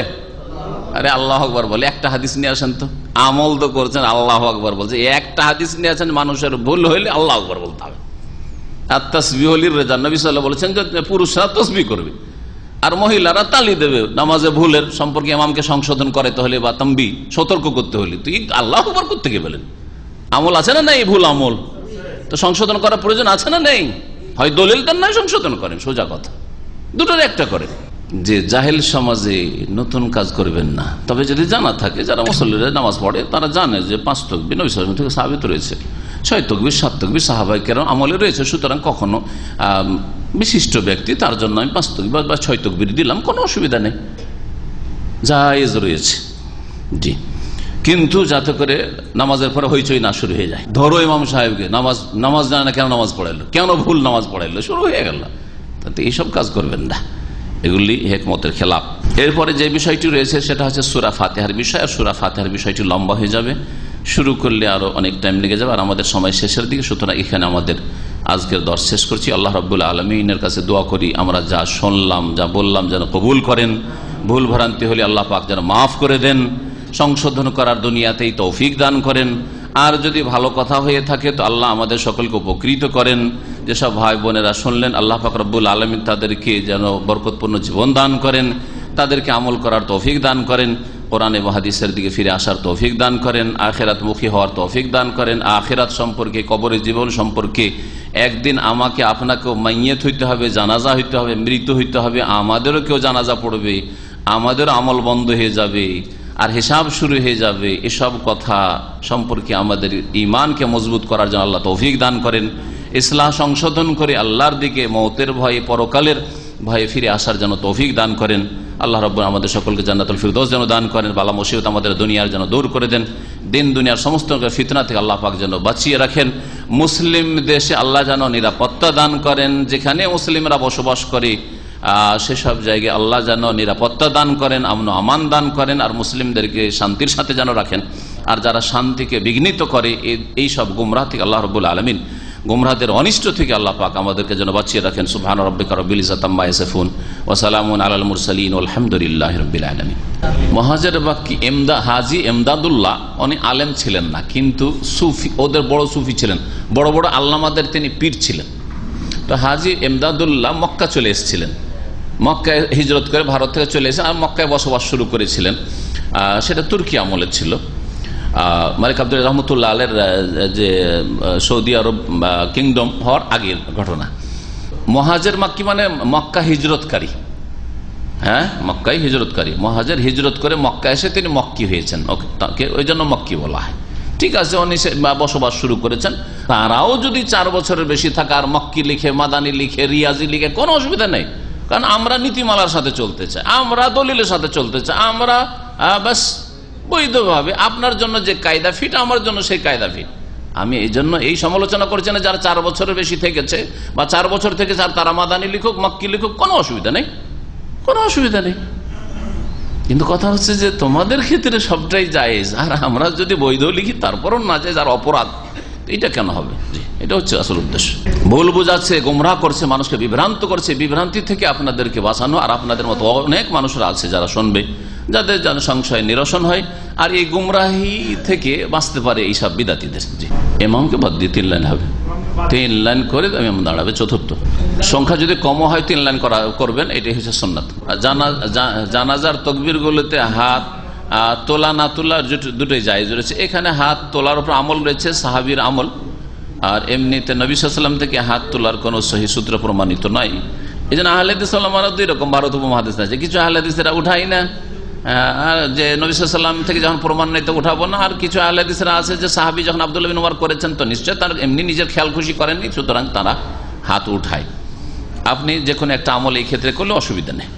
আরে আল্লাহু আকবার বলে। একটা হাদিস নিয়ে আসেন তো, আমল তো করছেন আল্লাহু আকবার বলছে, একটা হাদিস নিয়ে আসেন মানুষের ভুল হইলে আল্লাহু আকবার বলতে হবে। আর তাসবিহ লিররিজাল, নবী সাল্লাল্লাহু আলাইহি ওয়াসাল্লাম বলেছেন যে পুরুষরা তাসবিহ করবে আর মহিলারা তালি দেবে। নামাজে ভুলের সম্পর্কে ইমামকে সংশোধন করাতে হলে বা তাম্বি, সতর্ক করতে হলে, তো আল্লাহু আকবার করতে গিয়ে বলেন আমল আছে না নেই? ভুল আমল তো সংশোধন করার প্রয়োজন আছে না নেই? হয় দলিল দেন, নয় সংশোধন করেন, সোজা কথা, দুটোর একটা করেন। যে জাহেল সমাজে নতুন কাজ করবেন না। তবে যদি জানা থাকে, যারা মুসল্লিরা নামাজ পড়ে তারা জানে যে 5 তাকবীর নবী সাল্লাল্লাহু আলাইহি ওয়াসাল্লাম থেকে সাবিত রয়েছে, 6 তাকবীর 7 তাকবীর সাহাবায়ে কেরাম আমলে রয়েছে। সুতরাং কখনো বিশিষ্ট ব্যক্তি, তার জন্য আমি 5 তাকবীর বা 6 তাকবীর দিলাম, কোনো অসুবিধা নেই, জায়েজ রয়েছে। জি, কিন্তু যাতে করে নামাজের পরে হইচই না শুরু হয়ে যায়। ধরো ইমাম সাহেবকে নামাজ জানে না, কেন নামাজ পড়াইলো, কেন ভুল নামাজ পড়াইলো, শুরু হয়ে গেল। তাতে এইসব কাজ করবেন না, এগুলি হিকমতের খেলাফ। এরপরে যে বিষয়টি রয়েছে সেটা হচ্ছে সূরা ফাতিহার বিষয়। আর সূরা ফাতিহার বিষয়টি লম্বা হয়ে যাবে, শুরু করলে আরো অনেক টাইম লেগে যাবে, আর আমাদের সময় শেষের দিকে। সুতরাং এখানে আমাদের আজকের দর্শ শেষ করছি। আল্লাহ রাব্বুল আলামিনের কাছে দোয়া করি আমরা যা শুনলাম, যা বললাম যেন কবুল করেন, ভুল ভ্রান্তি হলে আল্লাহ পাক যেন মাফ করে দেন, সংশোধন করার দুনিয়াতেই তৌফিক দান করেন। আর যদি ভালো কথা হয়ে থাকে তো আল্লাহ আমাদের সকলকে উপকৃত করেন। যেসব ভাই বোনেরা শুনলেন, আল্লাহ পাক রব্বুল আলামিন তাদেরকে যেন বরকতপূর্ণ জীবন দান করেন, তাদেরকে আমল করার তৌফিক দান করেন, কোরআন এবং হাদিসের দিকে ফিরে আসার তৌফিক দান করেন, আখিরাতমুখী হওয়ার তৌফিক দান করেন। আখিরাত সম্পর্কে, কবরের জীবন সম্পর্কে, একদিন আমাকে আপনাকেও মাইয়িত হইতে হবে, জানাজা হইতে হবে, মৃত্যু হইতে হবে, আমাদেরও কেউ জানাজা পড়বে, আমাদেরও আমল বন্ধ হয়ে যাবে আর হিসাব শুরু হয়ে যাবে। এসব কথা সম্পর্কে আমাদের ঈমানকে মজবুত করার জন্য আল্লাহ তৌফিক দান করেন। ইসলাহ সংশোধন করে আল্লাহর দিকে মওতের ভয়ে, পরকালের ভয়ে ফিরে আসার জন্য তৌফিক দান করেন। আল্লাহ রাব্বুল আমাদের সকলকে জান্নাতুল ফিরদৌস যেন দান করেন, বালা মুসিবত আমাদের দুনিয়ার যেন দূর করে দেন, দিন দুনিয়ার সমস্ত ফিতনা থেকে আল্লাহ পাক যেন বাঁচিয়ে রাখেন। মুসলিম দেশে আল্লাহ যেন নিরাপত্তা দান করেন, যেখানে মুসলিমরা বসবাস করে সেসব জায়গায় আল্লাহ যেন নিরাপত্তা দান করেন, আমন আমান দান করেন, আর মুসলিমদেরকে শান্তির সাথে যেন রাখেন। আর যারা শান্তিকে বিঘ্নিত করে, এই সব গুমরাহ থেকে আল্লাহ রাব্বুল আলামিন, গুমরাহদের অনিষ্ট থেকে আল্লাহ পাক আমাদেরকে যেন বাঁচিয়ে রাখেন। সুবহান রাব্বিকা রাব্বিল ইজ্জাতি আম্মা ইয়াসিফুন ওয়া সালামুন আলাল মুরসালিন আলহামদুলিল্লাহি রাব্বিল আলামিন। মুহাজির বাক্কি হাজী এমদাদুল্লাহ উনি আলেম ছিলেন না, কিন্তু সুফি, ওদের বড় সুফি ছিলেন, বড় বড় আল্লামাদের তিনি পীর ছিলেন। তো হাজী এমদাদুল্লাহ মক্কা চলে এসেছিলেন, মক্কায় হিজরত করে ভারত থেকে চলে এসে আর মক্কায় বসবাস শুরু করেছিলেন। সেটা তুর্কি আমলের ছিল। মালিক আব্দুল রহমতুল্লাহ আলের যে সৌদি আরব কিংডম হওয়ার আগের ঘটনা। মুহাজির মাক্কি মানে মক্কা হিজরতকারী, হ্যাঁ, মক্কায় হিজরতকারী। মুহাজির হিজরত করে মক্কা এসে তিনি মক্কি হয়েছেন, তাকে ওই জন্য মক্কি বলা হয়। ঠিক আছে, উনি বসবাস শুরু করেছেন। তারাও যদি 4 বছরের বেশি থাকে আর মক্কি লিখে, মাদানি লিখে, রিয়াজি লিখে, কোনো অসুবিধা নেই। কারণ আমরা নীতিমালার সাথে চলতে চাই, আমরা দলিলের সাথে চলতে চাই, আমরা বাস বৈধভাবে আপনার জন্য যে কায়দা ফিট আমার জন্য সেই কায়দা ফিট। আমি এই জন্য এই সমালোচনা করছি না যারা 4 বছরের বেশি থেকেছে বা 4 বছর থেকে তারা মাদানি লিখুক মক্কি লিখুক, কোনো অসুবিধা নেই, কোনো অসুবিধা নেই। কিন্তু কথা হচ্ছে যে তোমাদের ক্ষেত্রে সবটাই জায়েজ, আর আমরা যদি বৈধ লিখি তারপরও না জায়েজ আর অপরাধ, এটা কেন হবে? জি, এটা হচ্ছে আসল উদ্দেশ্য। ভুল বুঝাচ্ছে, গোমরাহ করছে, মানুষকে বিভ্রান্ত করছে, বিভ্রান্তি থেকে আপনাদেরকে বাঁচানো। আর আপনাদের মতো অনেক মানুষরা আছে যারা শুনবে, যাদের যেন সংশয় নিরসন হয় আর এই গুমরাহি থেকে বাঁচতে পারে এইসব বিদাতিদের। জি, ইমামকে বাদ দিয়ে 3 লাইন হবে, 3 লাইন করে ইমাম দাঁড়াবে চতুর্থ। সংখ্যা যদি কম হয় 3 লাইন করবেন, এটাই হচ্ছে সুন্নাত। জানাজার তকবীর গুলোতে হাত তোলা না তোলা দুটোই জায়েজ রয়েছে। এখানে হাত তোলার উপর আমল রয়েছে, সাহাবীর আমল, আর এমনিতে নবী সাল্লাল্লাহু আলাইহি ওয়াসাল্লাম থেকে হাত তোলার কোনো সহি সূত্র প্রমাণিত নয়। এই জন্য আহলে হাদিস ওলামারা 2 রকম, ভারত উপমহাদেশ আছে। কিছু আহলে হাদিসেরা উঠাই না, যে নবী সাল্লাল্লাহু আলাইহি ওয়াসাল্লাম থেকে যখন প্রমাণ নেই তো উঠাবো না। আর কিছু আহলে হাদিসেরা আছে যে সাহাবী যখন আব্দুল্লাহ বিন উমর করেছেন তো নিশ্চয় তার এমনি নিজের খেয়াল খুশি করেননি, সুতরাং তারা হাত উঠায়। আপনি যে কোনো একটা আমল এই ক্ষেত্রে করলে অসুবিধা নেই।